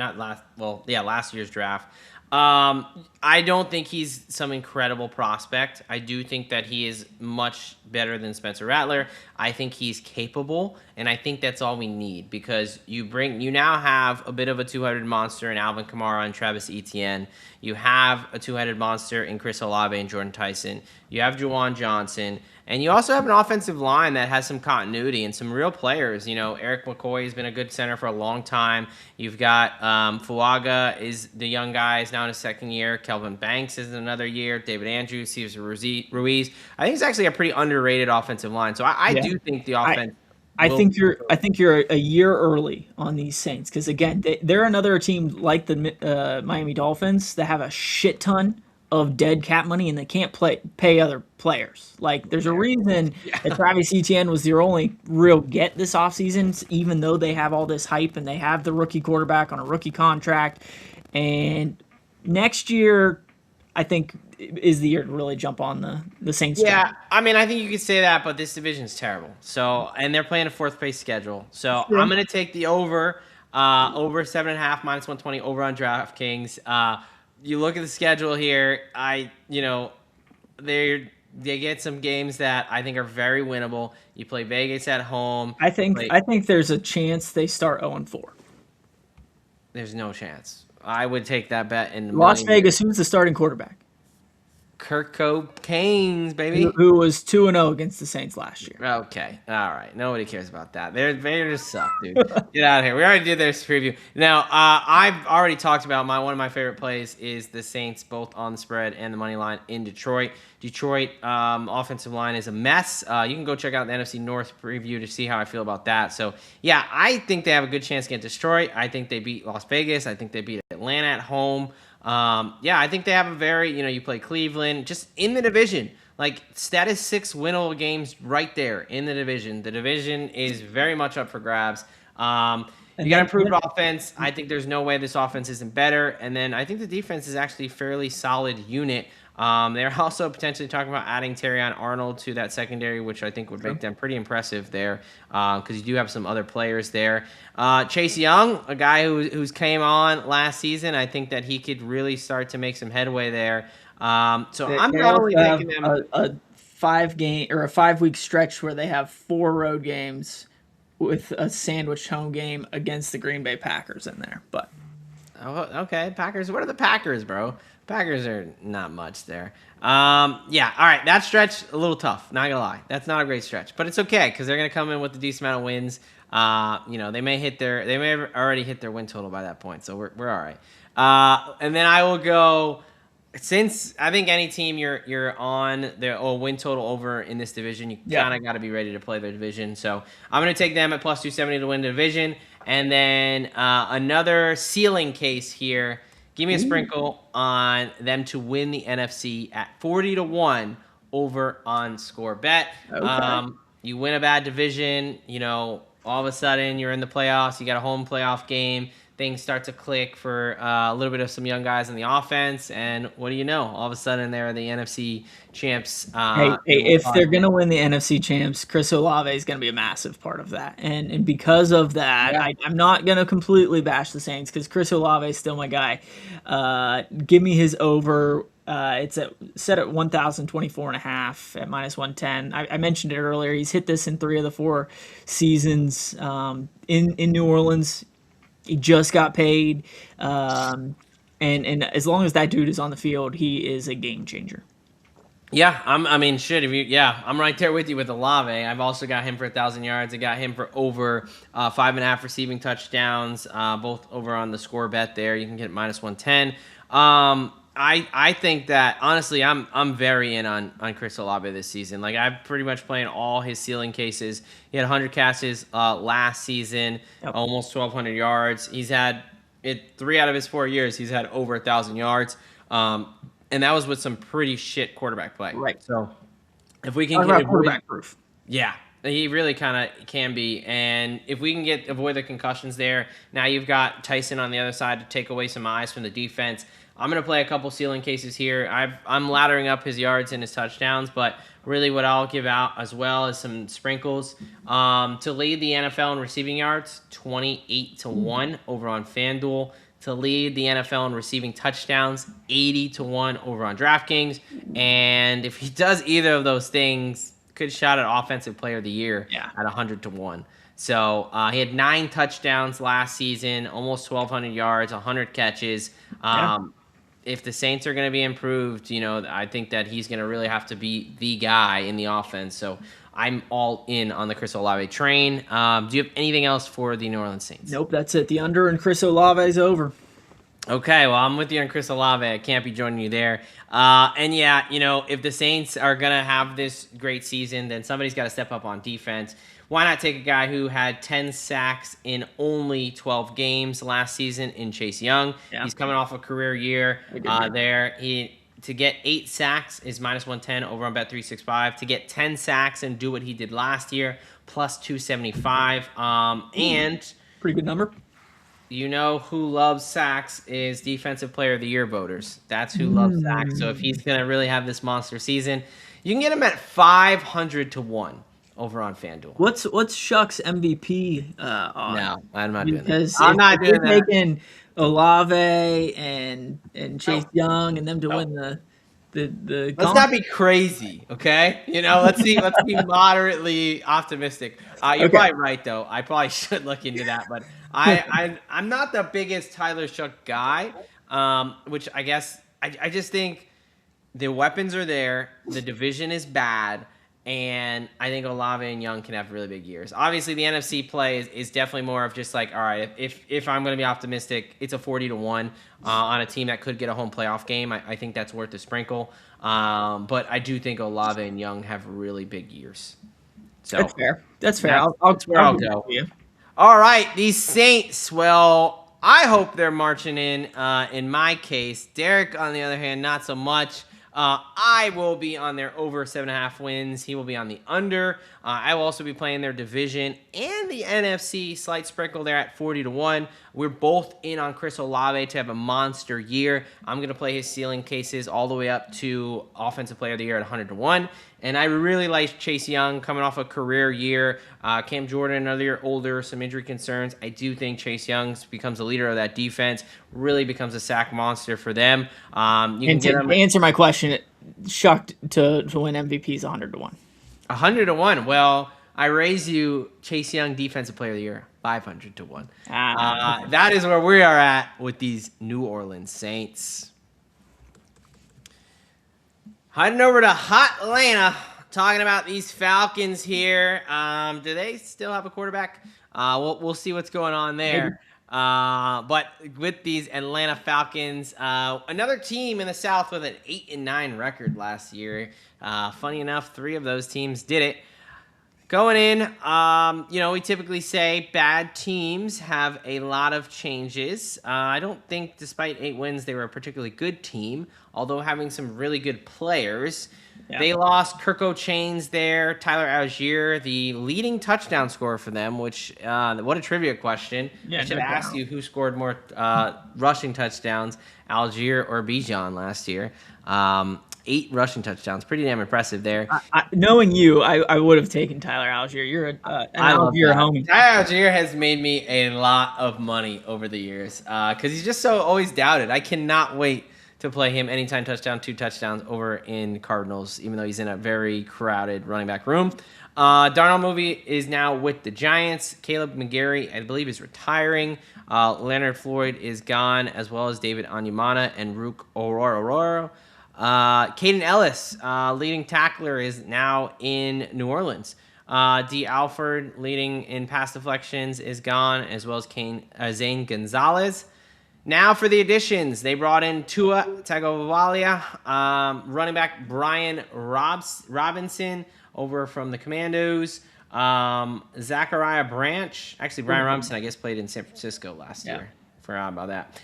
draft. I don't think he's some incredible prospect. I do think that he is much better than Spencer Rattler. I think he's capable, and I think that's all we need, because you now have a bit of a 2-headed monster in Alvin Kamara and Travis Etienne. You have a 2-headed monster in Chris Olave and Jordan Tyson. You have Juwan Johnson. And you also have an offensive line that has some continuity and some real players. Eric McCoy has been a good center for a long time. You've got Fuaga is the young guy, is now in his 2nd year. Kelvin Banks is another year. David Andrews, Cesar Ruiz. I think it's actually a pretty underrated offensive line. So I do think the offense. I think you're a year early on these Saints, because again, they're another team like the Miami Dolphins that have a shit ton of dead cap money, and they can't pay other players. There's a reason that Travis Etienne was their only real get this offseason, even though they have all this hype and they have the rookie quarterback on a rookie contract. And next year, I think, is the year to really jump on the Saints. Yeah, I think you could say that, but this division is terrible. So, and they're playing a 4th place schedule. So I'm going to take the over 7.5 -120 over on DraftKings. You look at the schedule here. They get some games that I think are very winnable. You play Vegas at home. I think there's a chance they start 0-4. There's no chance. I would take that bet in Las Vegas. Who's the starting quarterback? Kirk Canes, baby. Who was 2-0 against the Saints last year. Okay. All right. Nobody cares about that. They just suck, dude. Get out of here. We already did their preview. Now, I've already talked about one of my favorite plays is the Saints, both on the spread and the money line in Detroit. Detroit offensive line is a mess. You can go check out the NFC North preview to see how I feel about that. So, yeah, I think they have a good chance against Detroit. I think they beat Las Vegas. I think they beat Atlanta at home. I think they have a very, you play Cleveland just in the division. Like that is 6 winnable games right there in the division. The division is very much up for grabs. You got improved offense. I think there's no way this offense isn't better. And then I think the defense is actually a fairly solid unit. They're also potentially talking about adding Terrion Arnold to that secondary, which I think would make them pretty impressive there because you do have some other players there. Chase Young, a guy who's came on last season, I think that he could really start to make some headway there. So I'm probably taking them a 5-game or a 5-week stretch where they have 4 road games with a sandwiched home game against the Green Bay Packers in there. But okay, Packers. What are the Packers, bro? Packers are not much there. Yeah, all right. That stretch a little tough. Not gonna lie, that's not a great stretch, but it's okay because they're gonna come in with a decent amount of wins. They may have already hit their win total by that point, so we're all right. And then I will go. Since I think any team you're on the win total over in this division, you kind of got to be ready to play their division. So I'm going to take them at plus 270 to win the division. And then another ceiling case here. Give me a sprinkle on them to win the NFC at 40 to 1 over on score bet. Okay. You win a bad division, all of a sudden you're in the playoffs, you got a home playoff game. Things start to click for a little bit of some young guys in the offense, and what do you know? All of a sudden, they're the NFC champs. If they're going to win the NFC champs, Chris Olave is going to be a massive part of that. And because of that, I'm not going to completely bash the Saints because Chris Olave is still my guy. Give me his over. It's set at 1,024.5 at minus 110. I mentioned it earlier. He's hit this in 3 of the 4 seasons in New Orleans. He just got paid, and as long as that dude is on the field, he is a game changer. Yeah, I'm right there with you with Olave. I've also got him for 1,000 yards. I got him for over 5.5 receiving touchdowns, both over on the score bet there. You can get minus 110. I think that honestly, I'm very in on Chris Olave this season. Like I'm pretty much playing all his ceiling cases. He had 100 catches last season, almost 1,200 yards. He's had 3 out of his 4 years. He's had over 1,000 yards, and that was with some pretty shit quarterback play. Right. So if we can get quarterback proof, yeah. He really kind of can be, and if we can avoid the concussions there, now you've got Tyson on the other side to take away some eyes from the defense. I'm going to play a couple ceiling cases here. I'm laddering up his yards and his touchdowns, but really what I'll give out as well is some sprinkles. To lead the NFL in receiving yards, 28 to 1 over on FanDuel. To lead the NFL in receiving touchdowns, 80 to 1 over on DraftKings. And if he does either of those things, good shot at Offensive Player of the Year at 100 to 1. So he had 9 touchdowns last season, almost 1,200 yards, 100 catches. If the Saints are going to be improved, I think that he's going to really have to be the guy in the offense. So I'm all in on the Chris Olave train. Do you have anything else for the New Orleans Saints? Nope, that's it. The under and Chris Olave is over. Okay, well, I'm with you on Chris Olave. I can't be joining you there. If the Saints are going to have this great season, then somebody's got to step up on defense. Why not take a guy who had 10 sacks in only 12 games last season in Chase Young? Yeah. He's coming off a career year there. To get 8 sacks is minus 110 over on Bet365. To get 10 sacks and do what he did last year, plus 275. And pretty good number. You know who loves sacks is Defensive Player of the Year voters. That's who loves sacks. So if he's going to really have this monster season, you can get him at 500 to 1 over on FanDuel. What's Shuck's MVP on? No, I'm not doing that. I'm not doing that. Taking Olave and Chase Young and them to win the Let's not be crazy, okay? Let's be moderately optimistic. You're probably right though. I probably should look into that, but I'm not the biggest Tyler Shuck guy, which I guess I just think the weapons are there, the division is bad, and I think Olave and Young can have really big years. Obviously, the NFC play is definitely more of just like, all right, if I'm going to be optimistic, it's a 40 to 1 on a team that could get a home playoff game. I think that's worth a sprinkle. But I do think Olave and Young have really big years. So that's fair. That's fair. That's where I'll go. All right, these Saints. Well, I hope they're marching in my case. Derek, on the other hand, not so much. I will be on their over 7.5 wins. He will be on the under. I will also be playing their division and the NFC slight sprinkle there at 40-1. We're both in on Chris Olave to have a monster year. I'm going to play his ceiling cases all the way up to Offensive Player of the Year at 100-1. And I really like Chase Young coming off a career year. Cam Jordan, another year older, some injury concerns. I do think Chase Young becomes a leader of that defense, really becomes a sack monster for them. To answer my question, shocked to win MVPs 100-1. 100-1. Well, I raise you Chase Young Defensive Player of the Year 500-1. That is where we are at with these New Orleans Saints. Heading over to hot Atlanta, talking about these Falcons here. Do they still have a quarterback? We'll see what's going on there. But with these Atlanta Falcons, another team in the South with an 8-9 record last year. Funny enough, 3 of those teams did it. Going in, we typically say bad teams have a lot of changes. I don't think, despite 8 wins, they were a particularly good team, although having some really good players. Yeah. They lost Kirk O'Chains there, Tyler Algier, the leading touchdown scorer for them, which, what a trivia question. I should have asked you who scored more rushing touchdowns, Algier or Bijan last year. 8 rushing touchdowns. Pretty damn impressive there. Knowing you, I would have taken Tyler Algier. You're an Algier homie. Tyler Algier has made me a lot of money over the years because he's just so always doubted. I cannot wait to play him anytime touchdown, 2 touchdowns over in Cardinals, even though he's in a very crowded running back room. Darnold Movie is now with the Giants. Caleb McGarry, I believe, is retiring. Leonard Floyd is gone, as well as David Onyemata and Rook Aurora. Caden Ellis, leading tackler, is now in New Orleans. D. Alford, leading in pass deflections, is gone, as well as Zane Gonzalez. Now for the additions, they brought in Tua Tagovailoa, running back Brian Robinson over from the Commandos, Zachariah Branch. Actually, Brian Robinson, I guess, played in San Francisco last year. Forgot about that.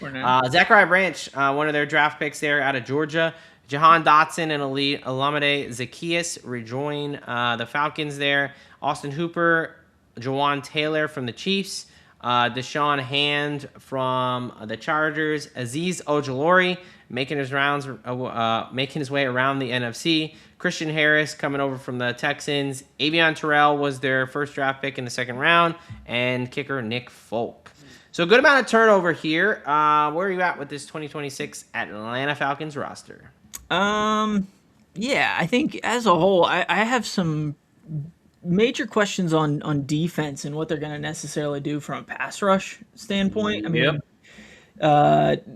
Zachariah Branch, one of their draft picks there out of Georgia. Jahan Dotson and Olamide Zaccheaus rejoin the Falcons there. Austin Hooper, Jawan Taylor from the Chiefs. Deshaun Hand from the Chargers. Azeez Ojulari making his way around the NFC. Christian Harris coming over from the Texans. Avion Terrell was their first draft pick in the 2nd round. And kicker Nick Folk. So a good amount of turnover here. Where are you at with this 2026 Atlanta Falcons roster? Yeah, I think as a whole, I have some major questions on defense and what they're going to necessarily do from a pass rush standpoint. I mean,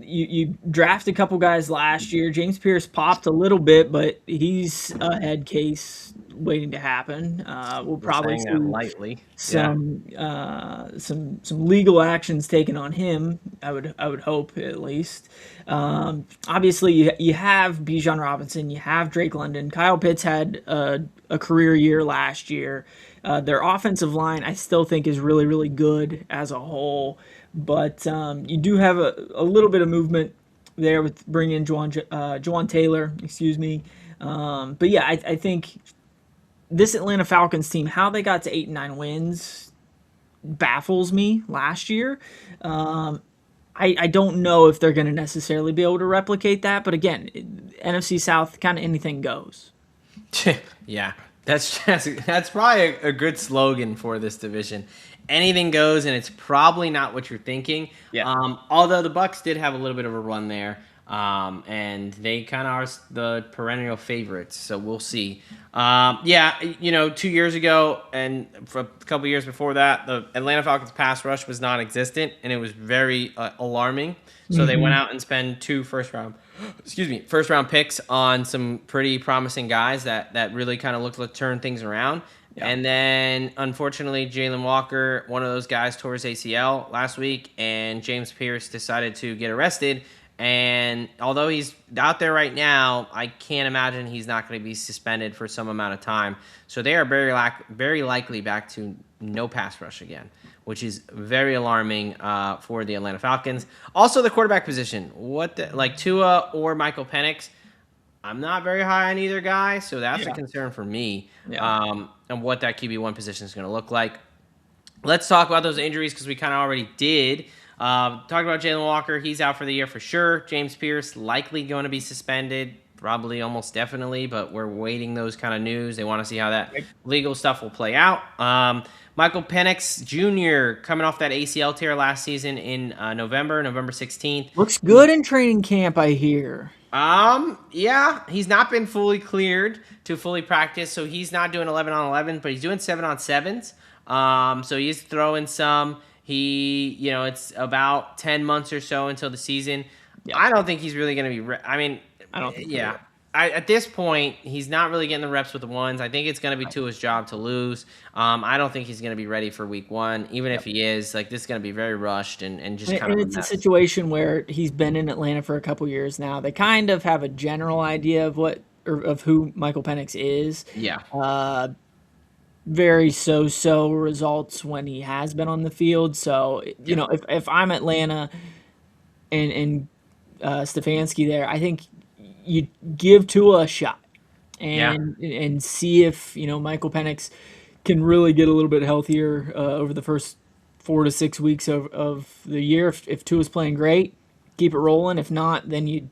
you draft a couple guys last year. James Pierce popped a little bit, but he's a head case waiting to happen. We'll probably see lightly. some legal actions taken on him. I would hope, at least. Obviously, you have Bijan Robinson, you have Drake London. Kyle Pitts had a career year last year. Their offensive line, I still think, is really, really good as a whole. But you do have a little bit of movement there with bringing in Jawan Taylor, But yeah, I think this Atlanta Falcons team, how they got to 8-9 wins, baffles me last year. I don't know if they're going to necessarily be able to replicate that. But again, NFC South, kind of anything goes. Yeah, that's probably a good slogan for this division. Anything goes, and it's probably not what you're thinking. Yeah. Although the Bucs did have a little bit of a run there, and they kind of are the perennial favorites. So we'll see. 2 years ago and for a couple years before that, the Atlanta Falcons pass rush was non-existent, and it was very alarming. So they went out and spent 2 first round picks on some pretty promising guys that really kind of looked to turn things around. Yeah. And then, unfortunately, Jalen Walker, one of those guys, tore his ACL last week, and James Pierce decided to get arrested. And although he's out there right now, I can't imagine he's not going to be suspended for some amount of time. So they are very likely back to no pass rush again, which is very alarming for the Atlanta Falcons. Also, the quarterback position. Tua or Michael Penix? I'm not very high on either guy, so that's a Yeah. concern for me. Yeah. And what that QB1 position is going to look like. Let's talk about those injuries because we kind of already did. Talk about Jalen Walker. He's out for the year for sure. James Pierce likely going to be suspended, probably almost definitely, but we're waiting those kind of news. They want to see how that legal stuff will play out. Michael Penix Jr. coming off that ACL tear last season in November 16th. Looks good in training camp, I hear. Yeah, he's not been fully cleared to fully practice, so he's not doing 11 on 11, but he's doing 7 on 7s. So he's throwing some. It's about 10 months or so until the season. Yeah. I don't think he's really going to be. I don't think. Yeah. At this point, he's not really getting the reps with the ones. I think it's going to be Tua's job to lose. I don't think he's going to be ready for week 1. Even if he is, this is going to be very rushed and just kind of. And it's a situation where he's been in Atlanta for a couple years now. They kind of have a general idea of who Michael Penix is. Yeah. Very so results when he has been on the field. So, if I'm Atlanta and Stefanski there, I think you give Tua a shot and see if, Michael Penix can really get a little bit healthier over the first 4 to 6 weeks of the year. If Tua's playing great, keep it rolling. If not, then you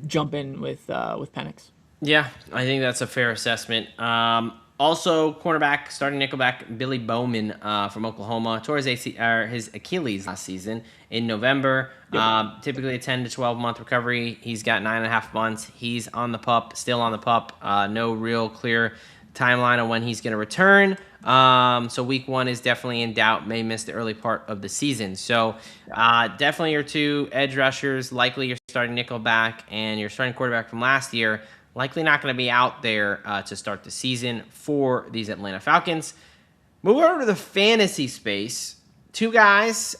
jump in with Penix. Yeah, I think that's a fair assessment. Also, cornerback, starting nickelback, Billy Bowman from Oklahoma tore his Achilles last season in November. Yep. Typically a 10 to 12-month recovery. He's got 9.5 months. He's on the pup, still on the pup. No real clear timeline on when he's going to return. So week 1 is definitely in doubt. May miss the early part of the season. So definitely your 2 edge rushers, likely your starting nickelback, and your starting quarterback from last year. Likely not going to be out there to start the season for these Atlanta Falcons. Move over to the fantasy space. 2 guys,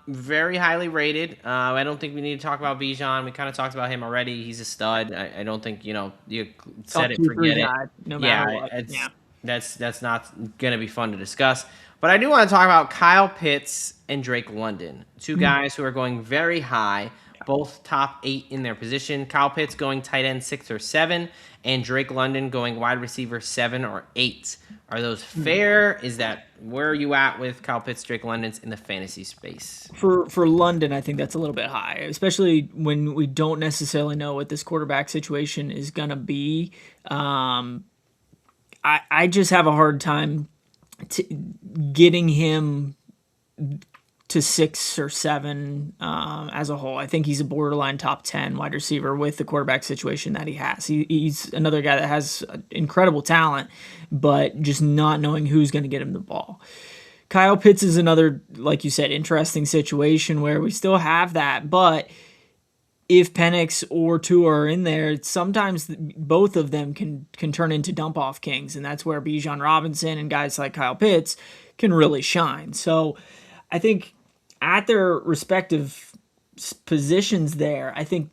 very highly rated. I don't think we need to talk about Bijan. We kind of talked about him already. He's a stud. I don't think, you said it, forget it. No matter what. That's not going to be fun to discuss. But I do want to talk about Kyle Pitts and Drake London. 2 guys who are going very high. Both top 8 in their position. Kyle Pitts going tight end 6 or 7, and Drake London going wide receiver 7 or 8. Are those fair? Is that where are you at with Kyle Pitts, Drake London's in the fantasy space? For London, I think that's a little bit high, especially when we don't necessarily know what this quarterback situation is gonna be. I just have a hard time getting him to 6 or 7 as a whole. I think he's a borderline top 10 wide receiver with the quarterback situation that he has. He's another guy that has incredible talent, but just not knowing who's going to get him the ball. Kyle Pitts is another, like you said, interesting situation where we still have that, but if Penix or Tua are in there, sometimes both of them can turn into dump-off kings, and that's where Bijan Robinson and guys like Kyle Pitts can really shine. So I think at their respective positions there, I think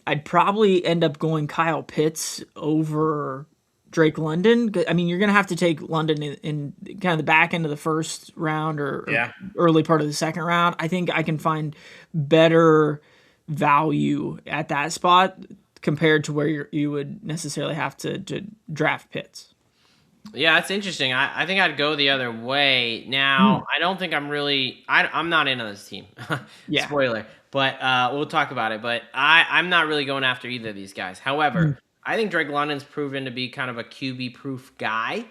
I'd probably end up going Kyle Pitts over Drake London. I mean, you're going to have to take London in kind of the back end of the first round or early part of the second round. I think I can find better value at that spot compared to where you would necessarily have to draft Pitts. Yeah, that's interesting. I think I'd go the other way. Now, I don't think I'm not in on this team. Spoiler. But we'll talk about it. But I'm not really going after either of these guys. However, I think Drake London's proven to be kind of a QB-proof guy.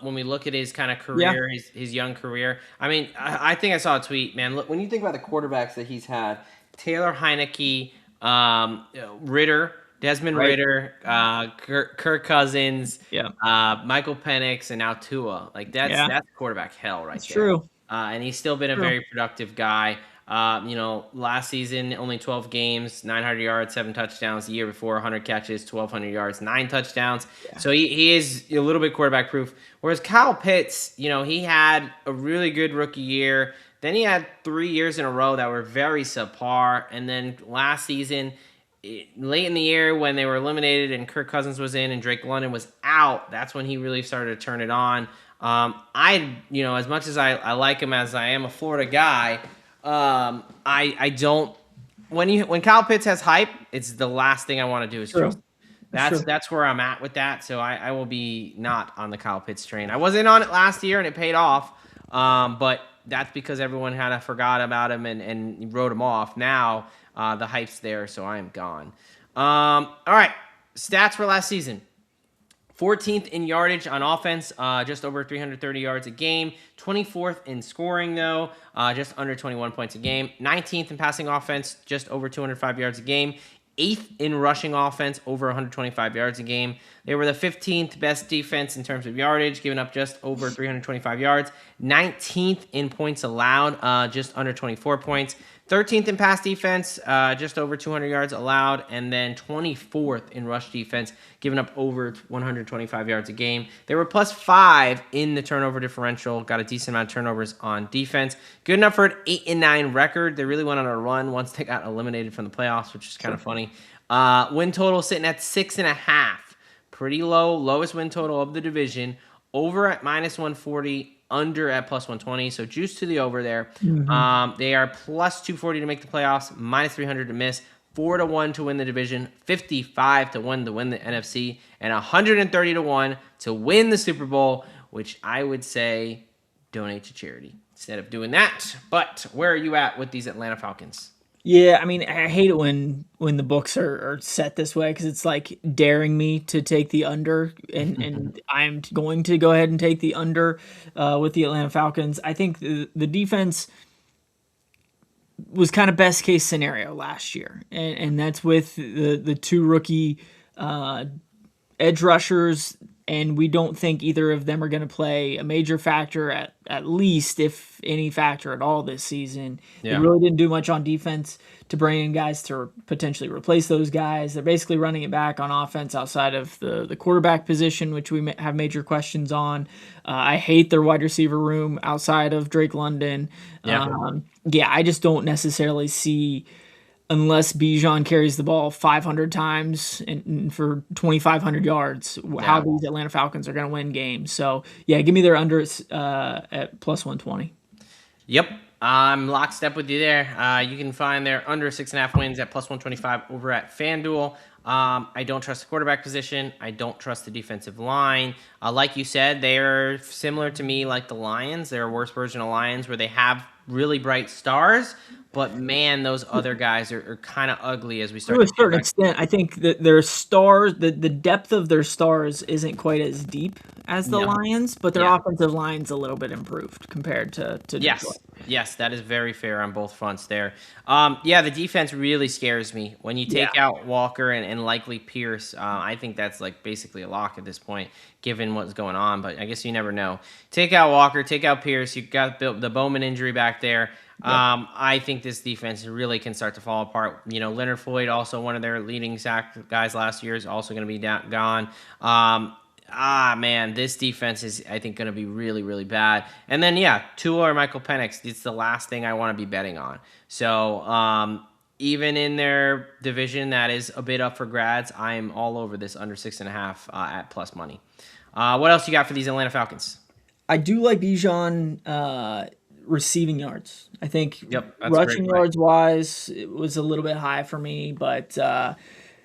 When we look at his kind of career, his young career. I mean, I think I saw a tweet, man. Look, when you think about the quarterbacks that he's had, Taylor Heineke, Ritter, Desmond Ritter, Kirk Cousins, Michael Penix, and now Tua. That's quarterback hell right there. True. And he's still been a very productive guy. Last season, only 12 games, 900 yards, 7 touchdowns. The year before, 100 catches, 1,200 yards, 9 touchdowns. Yeah. So he is a little bit quarterback proof. Whereas Kyle Pitts, he had a really good rookie year. Then he had 3 years in a row that were very subpar. And then last season, late in the year when they were eliminated and Kirk Cousins was in and Drake London was out, that's when he really started to turn it on. As much as I like him as I am a Florida guy, I don't. When Kyle Pitts has hype, it's the last thing I want to do is trust. That's where I'm at with that. So I will be not on the Kyle Pitts train. I wasn't on it last year and it paid off. But that's because everyone kind of forgot about him and wrote him off. Now the hype's there, so I am gone. All right, stats for last season. 14th in yardage on offense, just over 330 yards a game. 24th in scoring, though, just under 21 points a game. 19th in passing offense, just over 205 yards a game. 8th in rushing offense, over 125 yards a game. They were the 15th best defense in terms of yardage, giving up just over 325 yards. 19th in points allowed, just under 24 points. 13th in pass defense, just over 200 yards allowed, and then 24th in rush defense, giving up over 125 yards a game. They were +5 in the turnover differential, got a decent amount of turnovers on defense. Good enough for an 8-9 record. They really went on a run once they got eliminated from the playoffs, which is kind of funny. Win total sitting at 6.5. Pretty low, lowest win total of the division. Over at -140. Under at +120, so juice to the over there. Mm-hmm. They are +240 to make the playoffs, -300 to miss, 4-1 to win the division, 55 to 1 to win the NFC, and 130 to 1 to win the Super Bowl, which I would say donate to charity instead of doing that. But where are you at with these Atlanta Falcons? Yeah, I mean, I hate it when the books are set this way because it's like daring me to take the under, and I'm going to go ahead and take the under with the Atlanta Falcons. I think the defense was kind of best case scenario last year, and that's with the two rookie edge rushers. And we don't think either of them are going to play a major factor at least, if any factor at all this season. Yeah. They really didn't do much on defense to bring in guys to potentially replace those guys. They're basically running it back on offense outside of the quarterback position, which we have major questions on. I hate their wide receiver room outside of Drake London. Yeah, I just don't necessarily see, unless Bijan carries the ball 500 times and for 2,500 yards, how these Atlanta Falcons are going to win games. So, yeah, give me their under at +120. Yep, I'm lockstep with you there. You can find their under 6.5 wins at +125 over at FanDuel. I don't trust the quarterback position. I don't trust the defensive line. Like you said, they're similar to me like the Lions. They're a worse version of Lions where they have really bright stars, but man, those other guys are kind of ugly as we start. To a certain extent, I think that their stars, the depth of their stars isn't quite as deep as the Lions, but their offensive line's a little bit improved compared to Detroit. Yes, that is very fair on both fronts there. The defense really scares me. When you take out Walker and likely Pierce, I think that's like basically a lock at this point, given what's going on, but I guess you never know. Take out Walker, take out Pierce, you've got the Bowman injury back there. I think this defense really can start to fall apart. You know, Leonard Floyd, also one of their leading sack guys last year, is also going to be gone. Man, this defense is, I think, going to be really, really bad. And then, Tua or Michael Penix, it's the last thing I want to be betting on. So, even in their division that is a bit up for grabs, I am all over this under 6.5 at plus money. What else you got for these Atlanta Falcons? I do like Bijan receiving yards. I think rushing yards wise, it was a little bit high for me, but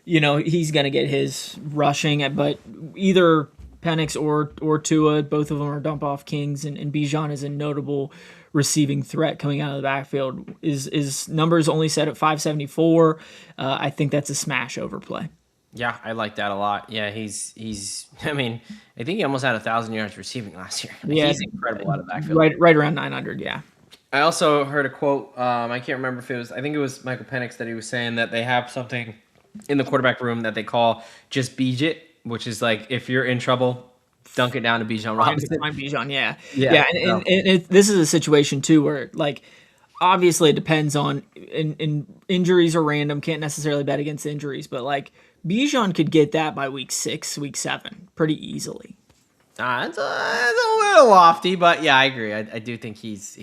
he's going to get his rushing. But either Penix or Tua, both of them are dump off kings, and Bijan is a notable receiving threat coming out of the backfield. His numbers only set at 574. I think that's a smash overplay. Yeah, I like that a lot. Yeah, he's. I mean, I think he almost had 1,000 yards receiving last year. He's incredible out of the backfield. Right around 900. Yeah. I also heard a quote. I can't remember if it was. I think it was Michael Penix that he was saying that they have something in the quarterback room that they call just beej it, which is like if you're in trouble, dunk it down to Bijan Robinson. Bijan, yeah. And this is a situation too where like. Obviously, it depends on injuries are random. Can't necessarily bet against injuries, but like Bijan could get that by week 6, week 7, pretty easily. It's a little lofty, but yeah, I agree. I do think he's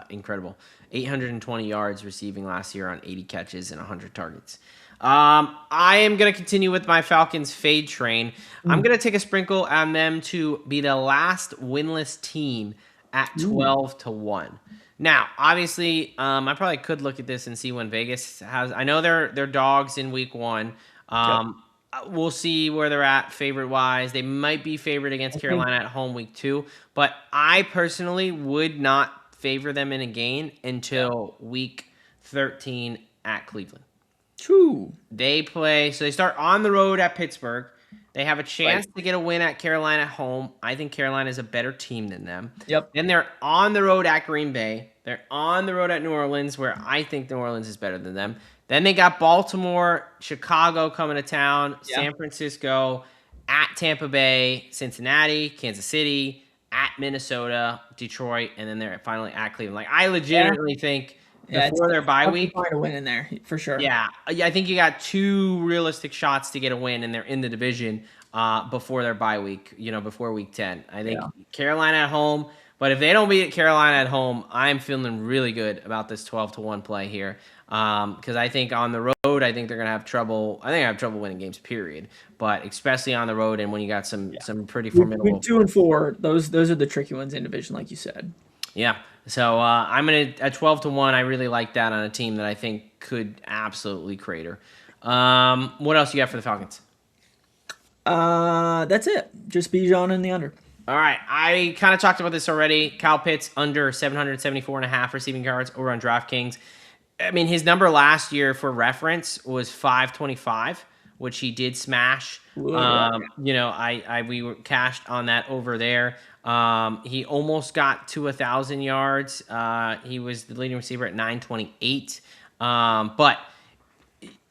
incredible. 820 yards receiving last year on 80 catches and 100 targets. I am going to continue with my Falcons fade train. I'm going to take a sprinkle on them to be the last winless team at 12-1. Now, obviously, I probably could look at this and see when Vegas has. I know they're dogs in week 1. we'll see where they're at favorite-wise. They might be favored against Carolina at home week 2, but I personally would not favor them in a game until week 13 at Cleveland. True. They start on the road at Pittsburgh. They have a chance to get a win at Carolina at home. I think Carolina is a better team than them. Yep. Then they're on the road at Green Bay. They're on the road at New Orleans, where I think New Orleans is better than them. Then they got Baltimore, Chicago coming to town, San Francisco, at Tampa Bay, Cincinnati, Kansas City, at Minnesota, Detroit, and then they're finally at Cleveland. Like, I legitimately think before their bye week, find a win in there for sure. Yeah, I think you got 2 realistic shots to get a win, and they're in the division before their bye week. Before week 10. I think Carolina at home. But if they don't beat Carolina at home, I'm feeling really good about this 12-1 play here. Because I think on the road, I think they're gonna have trouble. I think I have trouble winning games, period. But especially on the road, and when you got some pretty formidable. Week 2 and 4, those are the tricky ones in division, like you said. Yeah. So I'm gonna at 12-1. I really like that on a team that I think could absolutely crater. What else you got for the Falcons? That's it. Just Bijan in the under. All right, I kind of talked about this already. Kyle Pitts under 774.5 receiving yards over on DraftKings. I mean, his number last year for reference was 525, which he did smash. We were cashed on that over there. He almost got to 1,000 yards. He was the leading receiver at 928. But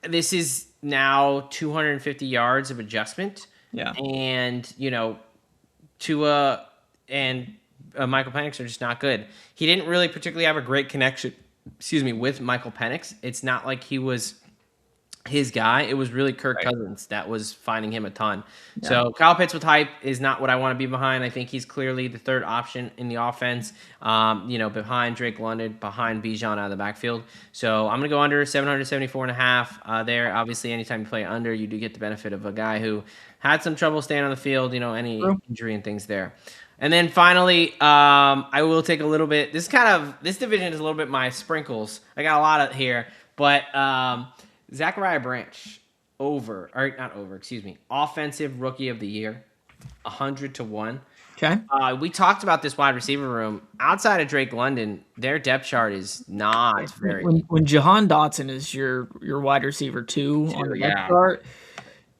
this is now 250 yards of adjustment. Yeah. And, Tua and Michael Penix are just not good. He didn't really particularly have a great connection, with Michael Penix. It's not like he was his guy. It was really Kirk Cousins that was finding him a ton. Yeah. So Kyle Pitts with hype is not what I want to be behind. I think he's clearly the third option in the offense, behind Drake London, behind Bijan out of the backfield. So I'm going to go under 774.5 there. Obviously, anytime you play under, you do get the benefit of a guy who had some trouble staying on the field, any injury and things there. And then finally, I will take a little bit. This division is a little bit my sprinkles. I got a lot of here, but Zachariah Branch offensive rookie of the year, 100-1. Okay. We talked about this wide receiver room. Outside of Drake London, their depth chart is not very good. When Jahan Dotson is your wide receiver 2 on the depth chart,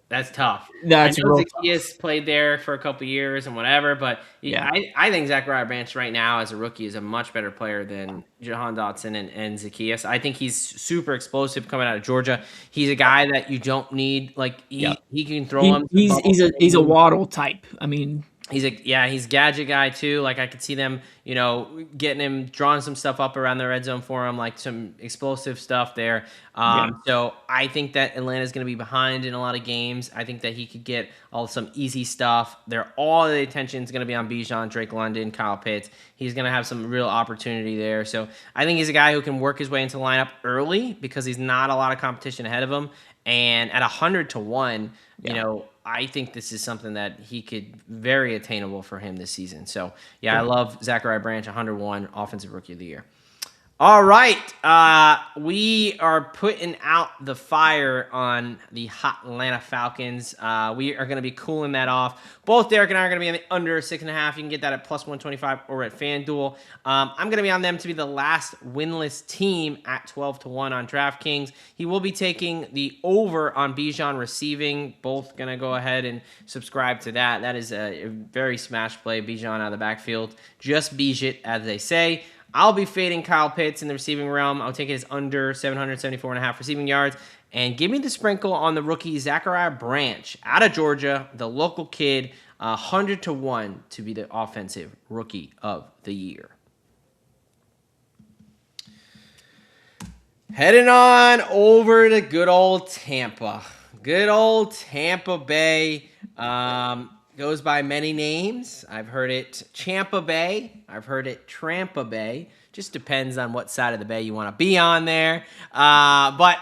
that's tough. That's real Zacchaeus played there for a couple years and whatever, but I think Zachariah Branch right now as a rookie is a much better player than Jahan Dotson and Zacchaeus. I think he's super explosive coming out of Georgia. He's a guy that you don't need. He can throw him. He's a Waddle type. I mean, he's gadget guy too. Like I could see them, getting him, drawing some stuff up around the red zone for him, like some explosive stuff there. So I think that Atlanta's going to be behind in a lot of games. I think that he could get some easy stuff. All the attention is going to be on Bijan, Drake London, Kyle Pitts. He's going to have some real opportunity there. So I think he's a guy who can work his way into the lineup early because he's not a lot of competition ahead of him. And at 100-1, I think this is something that he could very attainable for him this season. So, I love Zachariah Branch, 101 Offensive Rookie of the Year. All right, we are putting out the fire on the hot Atlanta Falcons. We are going to be cooling that off. Both Derek and I are going to be on the under 6.5. You can get that at plus 125 or at FanDuel. I'm going to be on them to be the last winless team at 12-1 on DraftKings. He will be taking the over on Bijan receiving. Both going to go ahead and subscribe to that. That is a very smash play. Bijan out of the backfield. Just Bij it, as they say. I'll be fading Kyle Pitts in the receiving realm. I'll take it as under 774.5 receiving yards. And give me the sprinkle on the rookie Zachariah Branch out of Georgia, the local kid, 100-1 to be the offensive rookie of the year. Heading on over to good old Tampa. Good old Tampa Bay. Goes by many names. I've heard it Champa Bay. I've heard it Trampa Bay. Just depends on what side of the bay you want to be on there. But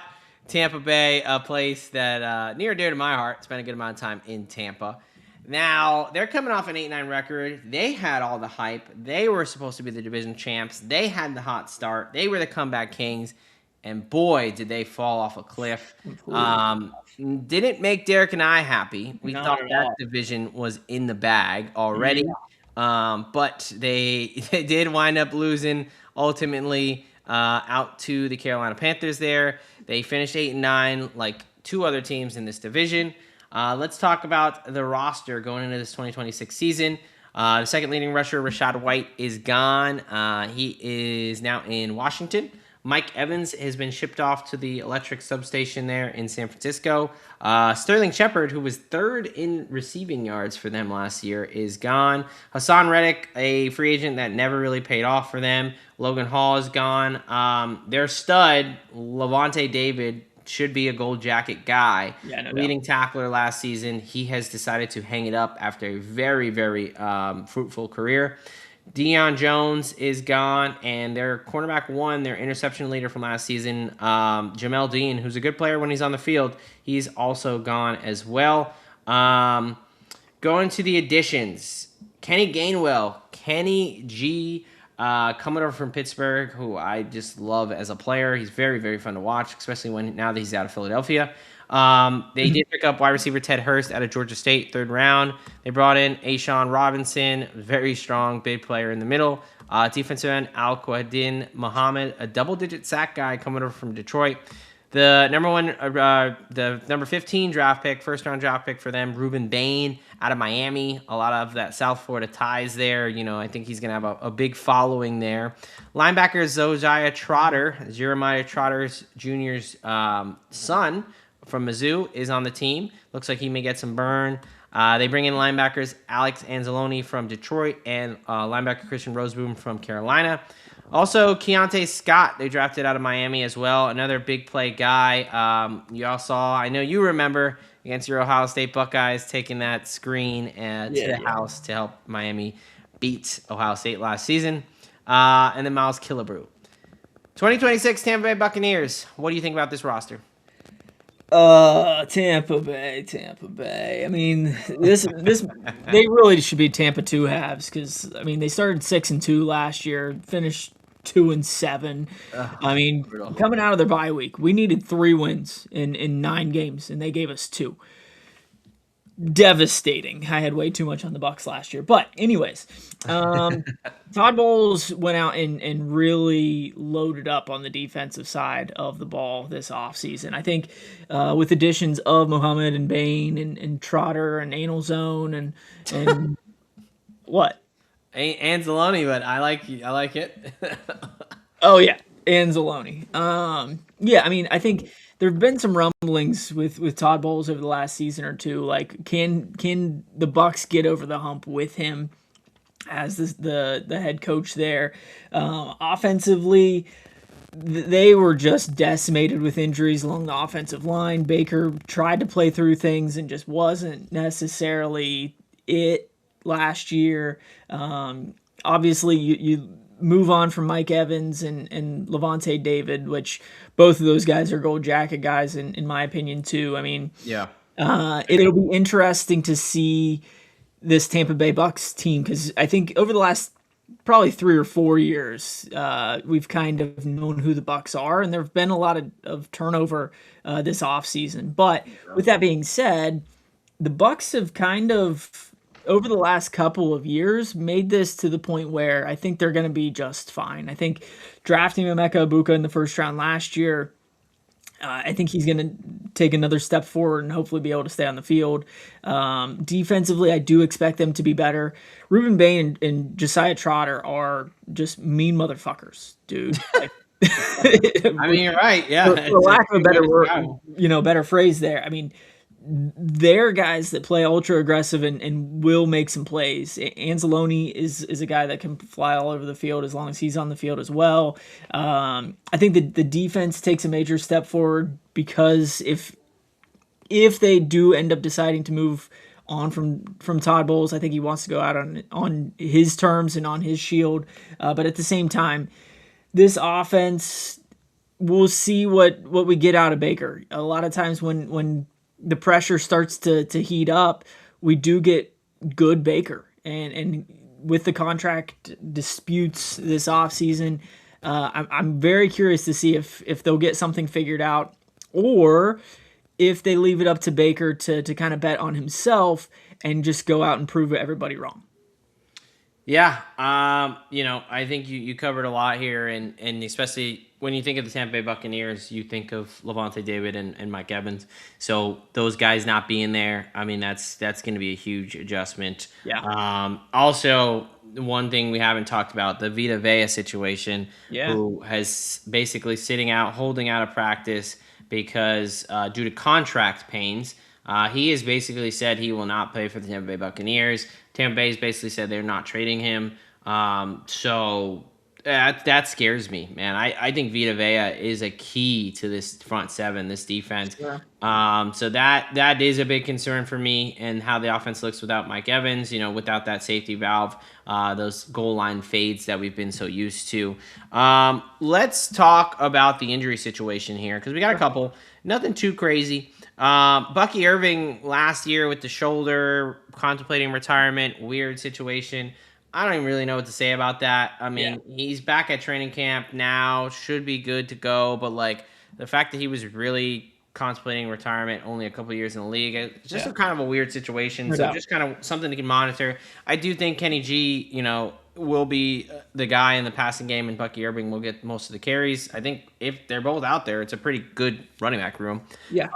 Tampa Bay, a place that near and dear to my heart. Spent a good amount of time in Tampa. Now, they're coming off an 8-9 record. They had all the hype. They were supposed to be the division champs. They had the hot start. They were the comeback kings. and boy, did they fall off a cliff. Didn't make Derek and I happy. We thought that division was in the bag already. But they did wind up losing ultimately out to the Carolina Panthers there. They finished 8-9 like two other teams in this division. Let's talk about the roster going into this 2026 season. The second leading rusher, Rachaad White, is gone. He is now in Washington. Mike Evans has been shipped off to the electric substation there in San Francisco. Sterling Shepard, who was third in receiving yards for them last year, is gone. Hassan Reddick, a free agent that never really paid off for them. Logan Hall is gone. Their stud, Lavonte David, should be a gold jacket guy. Leading tackler last season. He has decided to hang it up after a very, very fruitful career. Deion Jones is gone, and their cornerback one, their interception leader from last season, Jamel Dean, who's a good player when he's on the field, he's also gone as well. Going to the additions, Kenny Gainwell, Kenny G, coming over from Pittsburgh, who I just love as a player. He's very, very fun to watch, especially now that he's out of Philadelphia. They did pick up wide receiver Ted Hurst out of Georgia State, 3rd round. They brought in Ashawn Robinson, very strong, big player in the middle. Defensive end Al-Quadin Muhammad, a double-digit sack guy coming over from Detroit. The number 15 draft pick, first-round draft pick for them, Ruben Bain out of Miami. A lot of that South Florida ties there. I think he's going to have a big following there. Linebacker Zosiah Trotter, Jeremiah Trotter Jr.'s son, from Mizzou, is on the team. Looks like he may get some burn. They bring in linebackers Alex Anzalone from Detroit and linebacker Christian Roseboom from Carolina. Also, Keontae Scott, they drafted out of Miami as well. Another big play guy. You all saw, I know you remember, against your Ohio State Buckeyes, taking that screen to the house to help Miami beat Ohio State last season. And then Miles Killebrew. 2026 Tampa Bay Buccaneers. What do you think about this roster? Tampa Bay. I mean, this they really should be Tampa 2 halves because they started 6-2 last year, finished 2-7. Coming out of their bye week, we needed 3 wins in 9 games, and they gave us 2. Devastating. I had way too much on the Bucs last year. But anyways, Todd Bowles went out and really loaded up on the defensive side of the ball this offseason. I think with additions of Muhammad and Bain and Trotter and Anal Zone and what? Anzalone, but I like it. Oh yeah, Anzalone. I think there have been some rumblings with Todd Bowles over the last season or two. Like, can the Bucs get over the hump with him as the head coach there? Offensively, they were just decimated with injuries along the offensive line. Baker tried to play through things and just wasn't necessarily it last year. Obviously, you move on from Mike Evans and Lavonte David, which both of those guys are gold jacket guys in my opinion too. It'll be interesting to see this Tampa Bay Bucs team because I think over the last probably 3 or 4 years, we've kind of known who the Bucs are, and there have been a lot of turnover this offseason. But with that being said, the Bucs have kind of, over the last couple of years, made this to the point where I think they're going to be just fine. I think drafting Emeka Egbuka in the first round last year, I think he's going to take another step forward and hopefully be able to stay on the field. Defensively, I do expect them to be better. Ruben Bain and Josiah Trotter are just mean motherfuckers, dude. You're right. Yeah. For lack of a better word, better phrase there. They're guys that play ultra aggressive and will make some plays. Anzalone is a guy that can fly all over the field as long as he's on the field as well. I think the defense takes a major step forward because if they do end up deciding to move on from Todd Bowles, I think he wants to go out on his terms and on his shield. But at the same time, this offense, we'll see what we get out of Baker. A lot of times when the pressure starts to heat up, we do get good Baker. And with the contract disputes this offseason, I'm very curious to see if they'll get something figured out, or if they leave it up to Baker to kind of bet on himself and just go out and prove everybody wrong. Yeah, I think you covered a lot here, and especially when you think of the Tampa Bay Buccaneers, you think of Levante David and Mike Evans. So those guys not being there, I mean, that's going to be a huge adjustment. Yeah. Also, one thing we haven't talked about, the Vita Vea situation, Yeah. who has basically sitting out, holding out of practice because due to contract pains. He has basically said he will not play for the Tampa Bay Buccaneers. Tampa Bay's basically said they're not trading him. So that scares me, man. I think Vita Vea is a key to this front seven, this defense. Sure. So that is a big concern for me, and how the offense looks without Mike Evans, without that safety valve, those goal line fades that we've been so used to. Let's talk about the injury situation here, because we got a couple. Nothing too crazy. Bucky Irving last year with the shoulder, contemplating retirement, weird situation. I don't even really know what to say about that. I mean, He's back at training camp now, should be good to go, but like the fact that he was really contemplating retirement only a couple years in the league, it's just a kind of a weird situation. So just kind of something to monitor. I do think Kenny G, will be the guy in the passing game, and Bucky Irving will get most of the carries. I think if they're both out there, it's a pretty good running back room. Yeah,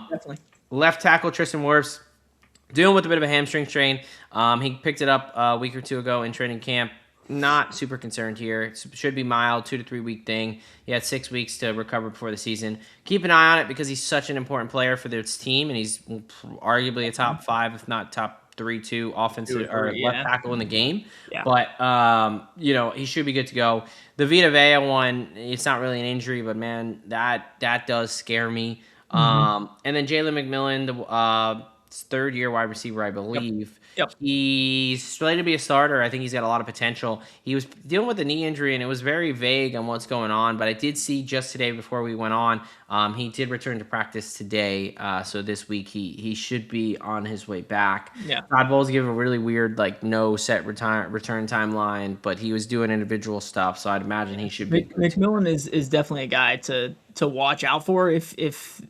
definitely. Left tackle Tristan Wirfs dealing with a bit of a hamstring strain. He picked it up a week or two ago in training camp. Not super concerned here. It should be mild, 2 to 3 week thing. He had 6 weeks to recover before the season. Keep an eye on it because he's such an important player for this team, and he's arguably a top 5, if not top 3-2 offensive or left tackle in the game. Yeah. But he should be good to go. The Vita Vea one, it's not really an injury, but man, that does scare me. And then Jalen McMillan, the third-year wide receiver, I believe. Yep. He's slated to be a starter. I think he's got a lot of potential. He was dealing with a knee injury, and it was very vague on what's going on. But I did see just today before we went on, he did return to practice today. So this week he should be on his way back. Yeah. Todd Bowles gave a really weird, no set return timeline, but he was doing individual stuff. So I'd imagine he should be. McMillan is definitely a guy to watch out for if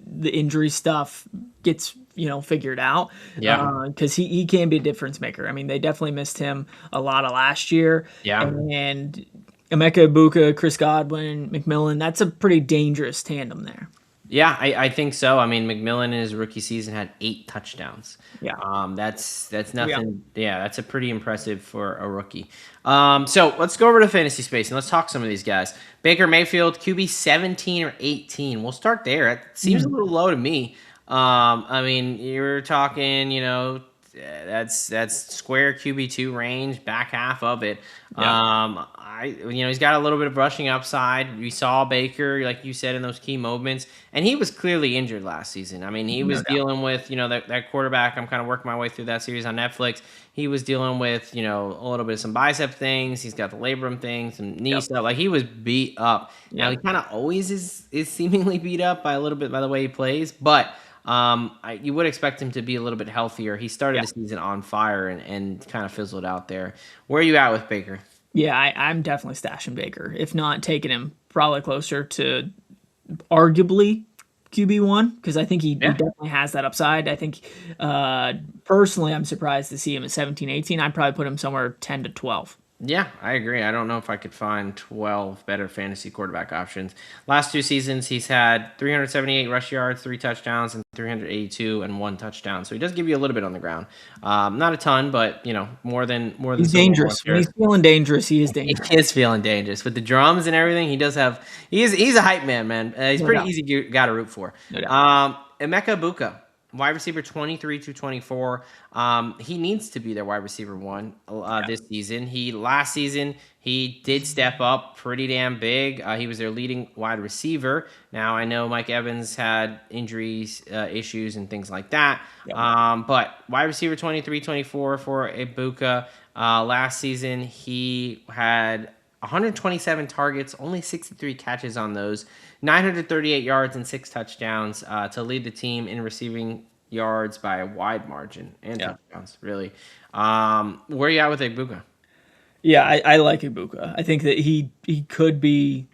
the injury stuff gets figured out. Yeah. Because he can be a difference maker. I mean, they definitely missed him a lot of last year. Yeah. And Emeka Egbuka, Chris Godwin, McMillan, that's a pretty dangerous tandem there. Yeah, I think so. I mean, McMillan in his rookie season had 8 touchdowns. Yeah. That's nothing. Yeah, that's a pretty impressive for a rookie. So let's go over to fantasy space and let's talk some of these guys. Baker Mayfield, QB 17 or 18. We'll start there. It seems a little low to me. I mean, you're talking, that's square QB2 range, back half of it. Yeah. He's got a little bit of rushing upside. We saw Baker, like you said, in those key moments, and he was clearly injured last season. I mean, he was dealing with, that quarterback. I'm kind of working my way through that series on Netflix. He was dealing with, a little bit of some bicep things. He's got the labrum thing, some knee stuff. Like, he was beat up. Now, he kind of always is seemingly beat up by a little bit by the way he plays, but you would expect him to be a little bit healthier. He started the season on fire and kind of fizzled out there. Where are you at with Baker? Yeah, I'm definitely stashing Baker. If not taking him, probably closer to arguably QB1, because I think he definitely has that upside. I think personally, I'm surprised to see him at 17, 18. I'd probably put him somewhere 10 to 12. Yeah, I agree. I don't know if I could find 12 better fantasy quarterback options. Last 2 seasons, he's had 378 rush yards, 3 touchdowns, and 382 and 1 touchdown. So he does give you a little bit on the ground. Not a ton, but more than. He's dangerous. When he's feeling dangerous, he is dangerous. He is feeling dangerous with the drums and everything. He does have. He's a hype man. He's pretty easy guy to root for. Emeka Egbuka. Wide receiver 23 to 24. He needs to be their wide receiver 1 this season. Last season he did step up pretty damn big. He was their leading wide receiver. Now I know Mike Evans had injuries, issues, and things like that. But wide receiver 23, 24 for Egbuka. Last season he had 127 targets, only 63 catches on those, 938 yards and 6 touchdowns to lead the team in receiving yards by a wide margin and touchdowns, really. Where are you at with Egbuka? Yeah, I like Ibuka. I think that he could be,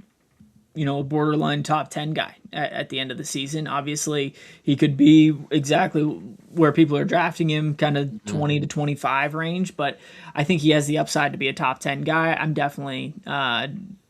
a borderline top 10 guy at the end of the season. Obviously, he could be exactly where people are drafting him, kind of 20 to 25 range, but I think he has the upside to be a top 10 guy. I'm definitely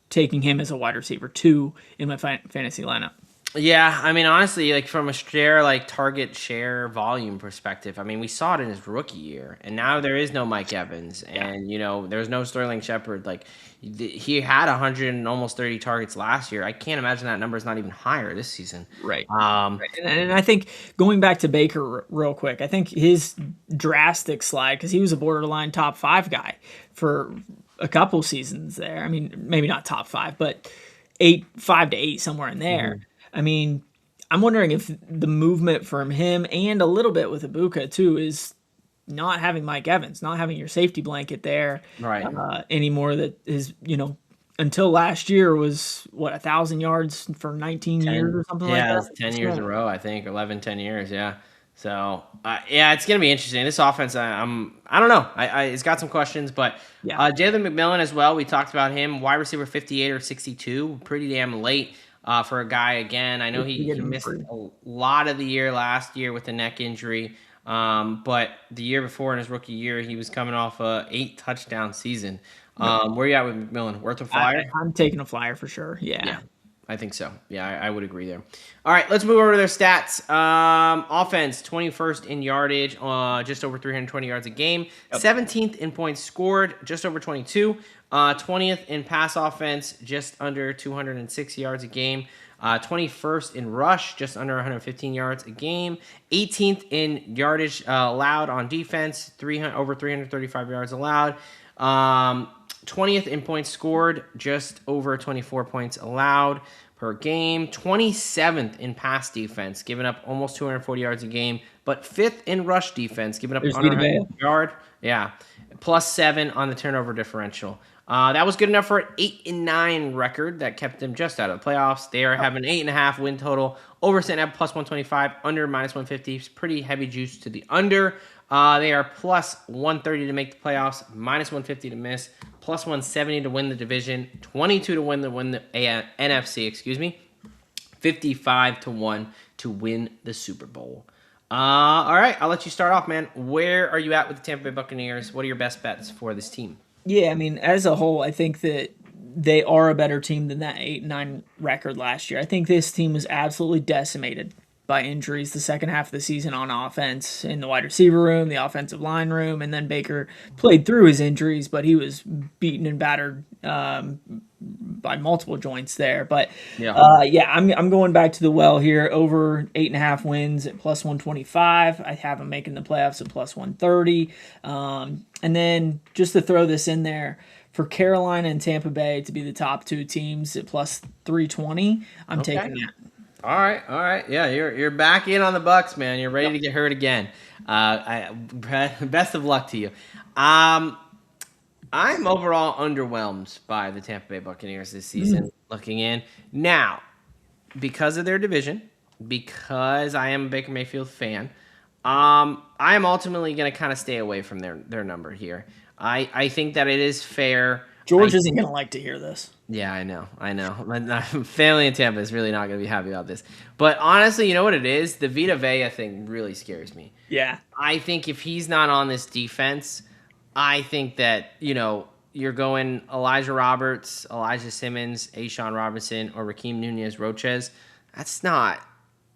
taking him as a wide receiver 2 in my fantasy lineup. Yeah, I mean, honestly, like from a target share volume perspective, I mean, we saw it in his rookie year, and now there is no Mike Evans, and there's no Sterling Shepard. Like he had 100 and almost 30 targets last year. I can't imagine that number is not even higher this season. Right. And I think going back to Baker real quick, I think his drastic slide, because he was a borderline top 5 guy for a couple seasons there. I mean, maybe not top 5, but 5 to 8, somewhere in there. I mean, I'm wondering if the movement from him and a little bit with Ibuka too is not having Mike Evans, not having your safety blanket there anymore. That is, until last year was 1,000 yards for 19 years or something like that. Yeah, 10 years in a row, I think, 11, 10 years. Yeah. So it's gonna be interesting. This offense, I don't know. It's got some questions, but Jalen McMillan as well. We talked about him, wide receiver 58 or 62, pretty damn late. For a guy, again, I know he missed a lot of the year last year with a neck injury, but the year before in his rookie year, he was coming off a 8 touchdown season. Where you at with McMillan? Worth a flyer? I'm taking a flyer for sure. Yeah, I think so. Yeah, I would agree there. All right, let's move over to their stats. Offense, 21st in yardage, just over 320 yards a game. 17th in points scored, just over 22. 20th in pass offense, just under 206 yards a game. 21st in rush, just under 115 yards a game. 18th in yardage allowed on defense, over 335 yards allowed. 20th in points scored, just over 24 points allowed per game. 27th in pass defense, giving up almost 240 yards a game, but 5th in rush defense, giving up under 100 yard. Yeah, +7 on the turnover differential. That was good enough for an 8-9 record that kept them just out of the playoffs. They are having 8.5 win total. Over sitting at +125, under -150. It's pretty heavy juice to the under. They are +130 to make the playoffs, -150 to miss, +170 to win the division, 22 to win the NFC, 55 to 1 to win the Super Bowl. All right, I'll let you start off, man. Where are you at with the Tampa Bay Buccaneers? What are your best bets for this team? Yeah, I mean, as a whole, I think that they are a better team than that 8-9 record last year. I think this team was absolutely decimated by injuries the second half of the season on offense, in the wide receiver room, the offensive line room, and then Baker played through his injuries, but he was beaten and battered by multiple joints there. But I'm going back to the well here. Over 8.5 wins at +125. I have them making the playoffs at +130. And then just to throw this in there, for Carolina and Tampa Bay to be the top 2 teams at +320, I'm taking that. All right. Yeah, you're back in on the Bucs, man. You're ready to get hurt again. Best of luck to you. I'm overall underwhelmed by the Tampa Bay Buccaneers this season. Looking in now, because of their division, because I am a Baker Mayfield fan, I am ultimately going to kind of stay away from their number here. I think that it is fair. George isn't going to like to hear this. Yeah, I know. My family in Tampa is really not going to be happy about this. But honestly, you know what it is? The Vita Vea thing really scares me. Yeah. I think if he's not on this defense, I think that, you're going Elijah Roberts, Elijah Simmons, A'Shaun Robinson, or Raheem Nunez-Roches. That's not...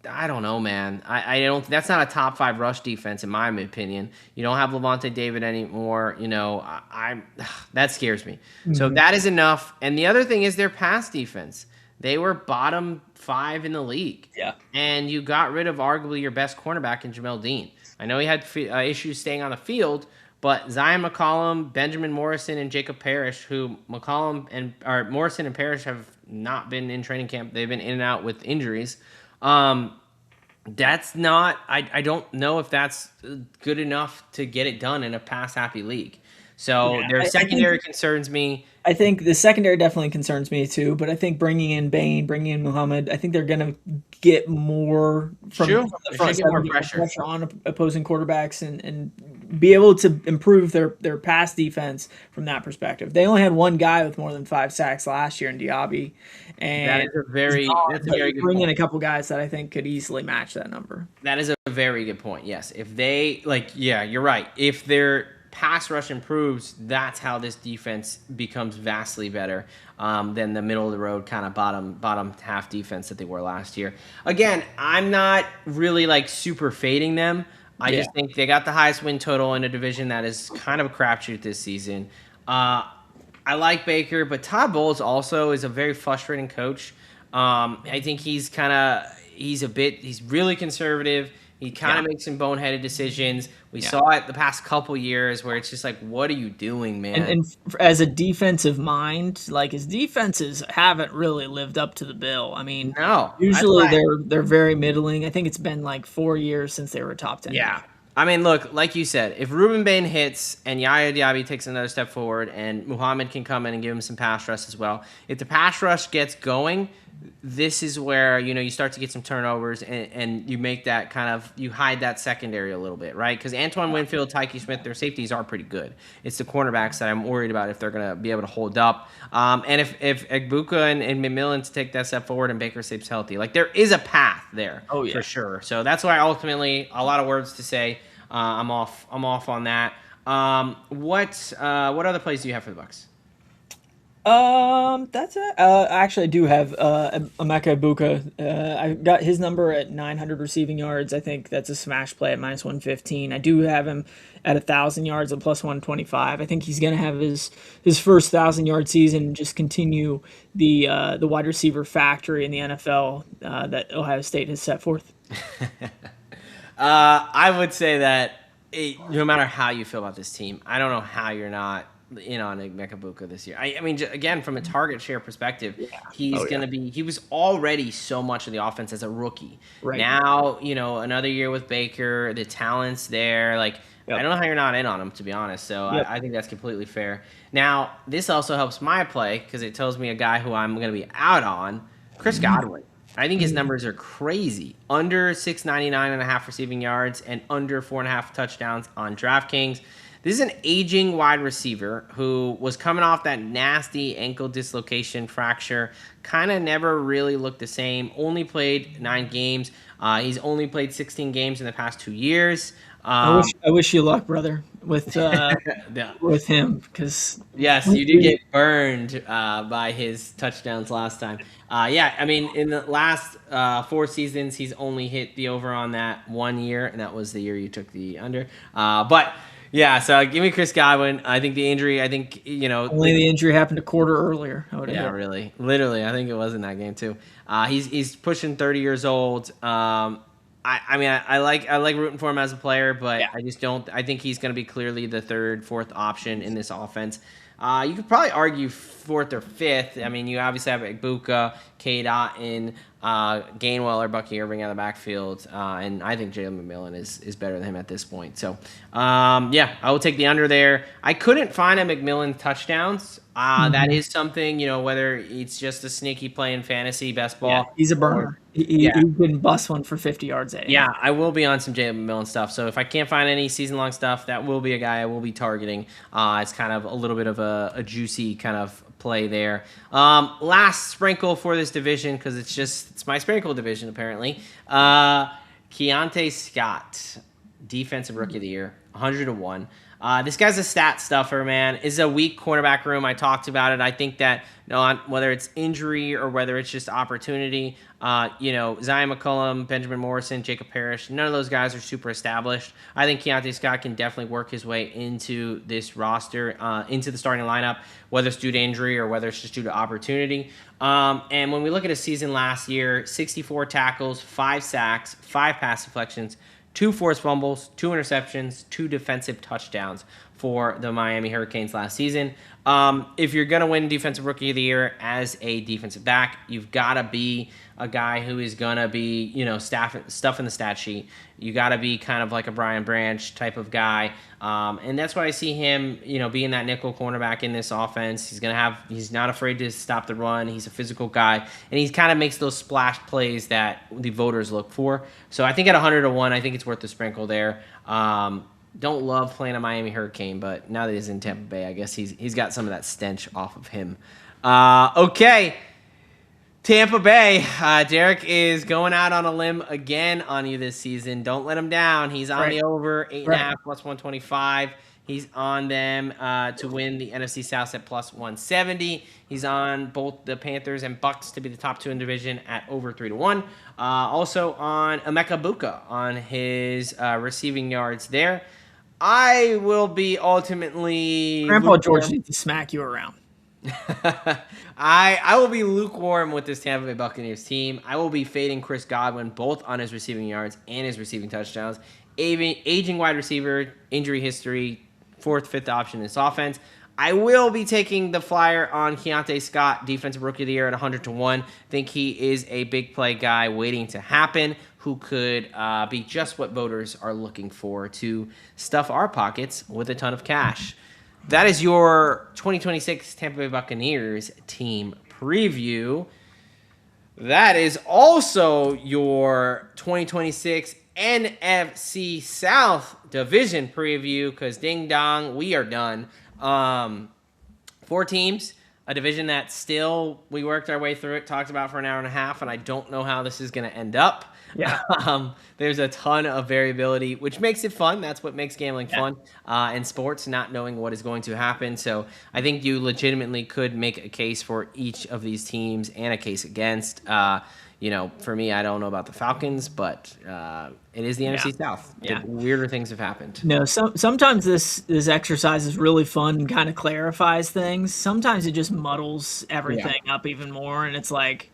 I don't know, man. I don't. That's not a top 5 rush defense in my opinion. You don't have Levante David anymore. That scares me. So that is enough. And the other thing is their pass defense. They were bottom 5 in the league. Yeah. And you got rid of arguably your best cornerback in Jamel Dean. I know he had issues staying on the field, but Zion McCollum, Benjamin Morrison, and Jacob Parrish, who Morrison and Parrish have not been in training camp. They've been in and out with injuries. That's not, I don't know if that's good enough to get it done in a pass happy league. So their secondary concerns me. I think the secondary definitely concerns me too, but I think bringing in Bain, bringing in Muhammad, I think they're going to get more from the front, more pressure on opposing quarterbacks and be able to improve their pass defense from that perspective. They only had one guy with more than 5 sacks last year in Diaby, and That's a very good bring in point. a couple guys that I think could easily match that number. That is a very good point. Yes, if they yeah, you're right. If their pass rush improves, that's how this defense becomes vastly better than the middle of the road kind of bottom half defense that they were last year. Again, I'm not really like super fading them. I just think they got the highest win total in a division that is kind of a crapshoot this season. I like Baker, but Todd Bowles also is a very frustrating coach. I think he's really conservative. He kind of makes some boneheaded decisions. We saw it the past couple years where it's just like, what are you doing, man? And as a defensive mind, like his defenses haven't really lived up to the bill. I mean, No, usually they're very middling. I think it's been like 4 years since they were top 10. Yeah. I mean, look, like you said, if Ruben Bain hits and Yaya Diaby takes another step forward and Muhammad can come in and give him some pass rush as well, if the pass rush gets going, this is where, you start to get some turnovers and you make that you hide that secondary a little bit, right? Because Antoine Winfield, Tyke Smith, their safeties are pretty good. It's the cornerbacks that I'm worried about if they're going to be able to hold up. And if Egbuka and McMillan take that step forward and Baker stays healthy, like there is a path there for sure. So that's why ultimately, a lot of words to say. I'm off on that. What other plays do you have for the Bucs? That's it. Actually, I do have Emeka Egbuka. I got his number at 900 receiving yards. I think that's a smash play at minus 115. I do have him at 1,000 yards at plus 125. I think he's going to have his first 1,000-yard season and just continue the wide receiver factory in the NFL that Ohio State has set forth. I would say that no matter how you feel about this team, I don't know how you're not in on Emeka Egbuka this year. I mean, again, from a target share perspective, he's going to be. He was already so much of the offense as a rookie. Right now, another year with Baker, the talent's there. Like I don't know how you're not in on him, to be honest. So I think that's completely fair. Now, this also helps my play because it tells me a guy who I'm going to be out on, Chris Godwin. I think his numbers are crazy. Under 699.5 receiving yards and under 4.5 touchdowns on DraftKings. This is an aging wide receiver who was coming off that nasty ankle dislocation fracture. Kind of never really looked the same. Only played 9 games. He's only played 16 games in the past 2 years. I wish you luck, brother, with with him, because yes, you did get burned by his touchdowns last time. I mean, in the last 4 seasons, he's only hit the over on that 1 year, and that was the year you took the under. But yeah, so give me Chris Godwin. I think the injury. I think only the injury happened a quarter earlier. Really, literally, I think it was in that game too. He's pushing 30 years old. I mean, I like rooting for him as a player, but I just don't. I think he's going to be clearly the 3rd, 4th option in this offense. You could probably argue 4th or 5th. I mean, you obviously have Egbuka, K-Dot, and Gainwell or Bucky Irving out of the backfield, and I think Jalen McMillan is better than him at this point. So, I will take the under there. I couldn't find a McMillan touchdowns. That is something, whether it's just a sneaky play in fantasy best ball. Yeah, he's a burner. He couldn't bust one for 50 yards. Yeah, I will be on some Jalen McMillan stuff. So if I can't find any season-long stuff, that will be a guy I will be targeting. It's kind of a little bit of a juicy kind of play there. Last sprinkle for this division, because it's my sprinkle division apparently. Keontae Scott, defensive rookie of the year, 101. This guy's a stat stuffer, man. Is a weak quarterback room. I talked about it. I think that whether it's injury or whether it's just opportunity, Zion McCollum, Benjamin Morrison, Jacob Parrish, none of those guys are super established. I think Keontae Scott can definitely work his way into this roster, into the starting lineup, whether it's due to injury or whether it's just due to opportunity. And when we look at his season last year, 64 tackles, 5 sacks, 5 pass deflections, 2 forced fumbles, 2 interceptions, 2 defensive touchdowns for the Miami Hurricanes last season. If you're going to win Defensive Rookie of the Year as a defensive back, you've got to be a guy who is going to be, stuff in the stat sheet. You got to be kind of like a Brian Branch type of guy. And that's why I see him, being that nickel cornerback in this offense. He's not afraid to stop the run. He's a physical guy. And he kind of makes those splash plays that the voters look for. So I think at 100-1, I think it's worth the sprinkle there. don't love playing a Miami Hurricane, but now that he's in Tampa Bay, I guess he's got some of that stench off of him. Okay. Tampa Bay, Derek is going out on a limb again on you this season. Don't let him down. He's on the over 8.5 plus 125. He's on them to win the NFC South at plus 170. He's on both the Panthers and Bucks to be the top 2 in division at over 3-1. Also on Emeka Buka on his receiving yards there. I will be ultimately... Grandpa George needs to smack you around. I will be lukewarm with this Tampa Bay Buccaneers team. I will be fading Chris Godwin both on his receiving yards and his receiving touchdowns. Aging wide receiver, injury history, 4th, 5th option in this offense. I will be taking the flyer on Keontae Scott, defensive rookie of the year at 100-1. Think he is a big play guy waiting to happen who could be just what voters are looking for to stuff our pockets with a ton of cash. That is your 2026 Tampa Bay Buccaneers team preview. That is also your 2026 NFC South division preview because ding dong, we are done. 4 teams, a division that still we worked our way through it, talked about for an hour and a half, and I don't know how this is going to end up. Yeah. There's a ton of variability, which makes it fun. That's what makes gambling fun and sports, not knowing what is going to happen. So I think you legitimately could make a case for each of these teams and a case against. For me, I don't know about the Falcons, but it is the NFC South. Yeah. Weirder things have happened. No, sometimes this exercise is really fun and kind of clarifies things. Sometimes it just muddles everything up even more, and it's like,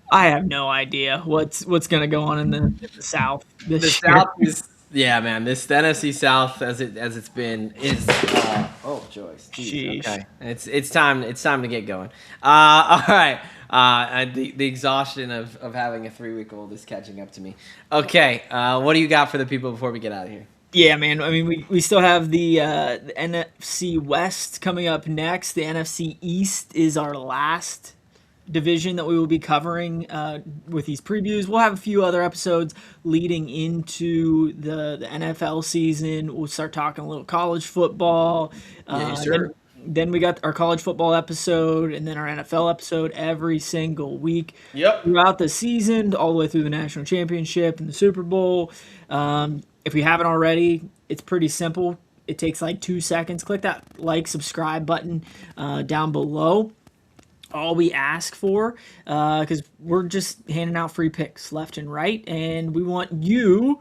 I have no idea what's going to go on in the South this year. South is the NFC South as it's been is Joyce. Okay. It's time to get going. All right. The exhaustion of having a 3-week-old is catching up to me. Okay. What do you got for the people before we get out of here? Yeah, man. I mean, we still have the NFC West coming up next. The NFC East is our last division that we will be covering with these previews. We'll have a few other episodes leading into the NFL season. We'll start talking a little college football. Then we got our college football episode and then our NFL episode every single week throughout the season, all the way through the national championship and the Super Bowl. If you haven't already, it's pretty simple. It takes like 2 seconds. Click that subscribe button down below. All we ask for, because we're just handing out free picks left and right, and we want you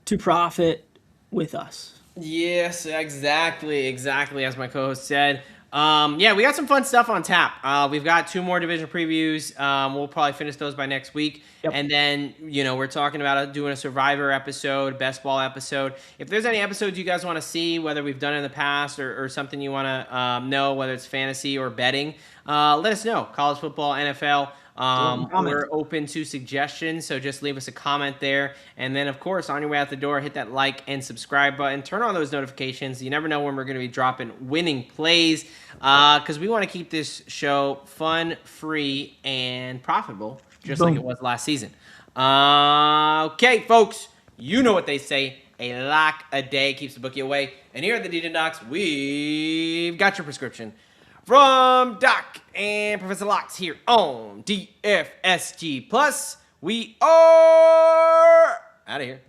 to profit with us. Yes, exactly, as my co-host said. We got some fun stuff on tap. We've got 2 more division previews. We'll probably finish those by next week. And then, we're talking about doing a Survivor episode, Best Ball episode. If there's any episodes you guys want to see, whether we've done in the past or something you want to know, whether it's fantasy or betting, let us know. College football, NFL. We're open to suggestions, so just leave us a comment there. And then, of course, on your way out the door, hit that like and subscribe button. Turn on those notifications. You never know when we're going to be dropping winning plays because we want to keep this show fun, free, and profitable, just like it was last season. Okay, folks, you know what they say. A lock a day keeps the bookie away. And here at the Degen Docs, we've got your prescription. From Doc and Professor Locks here on DFSG Plus, we are out of here.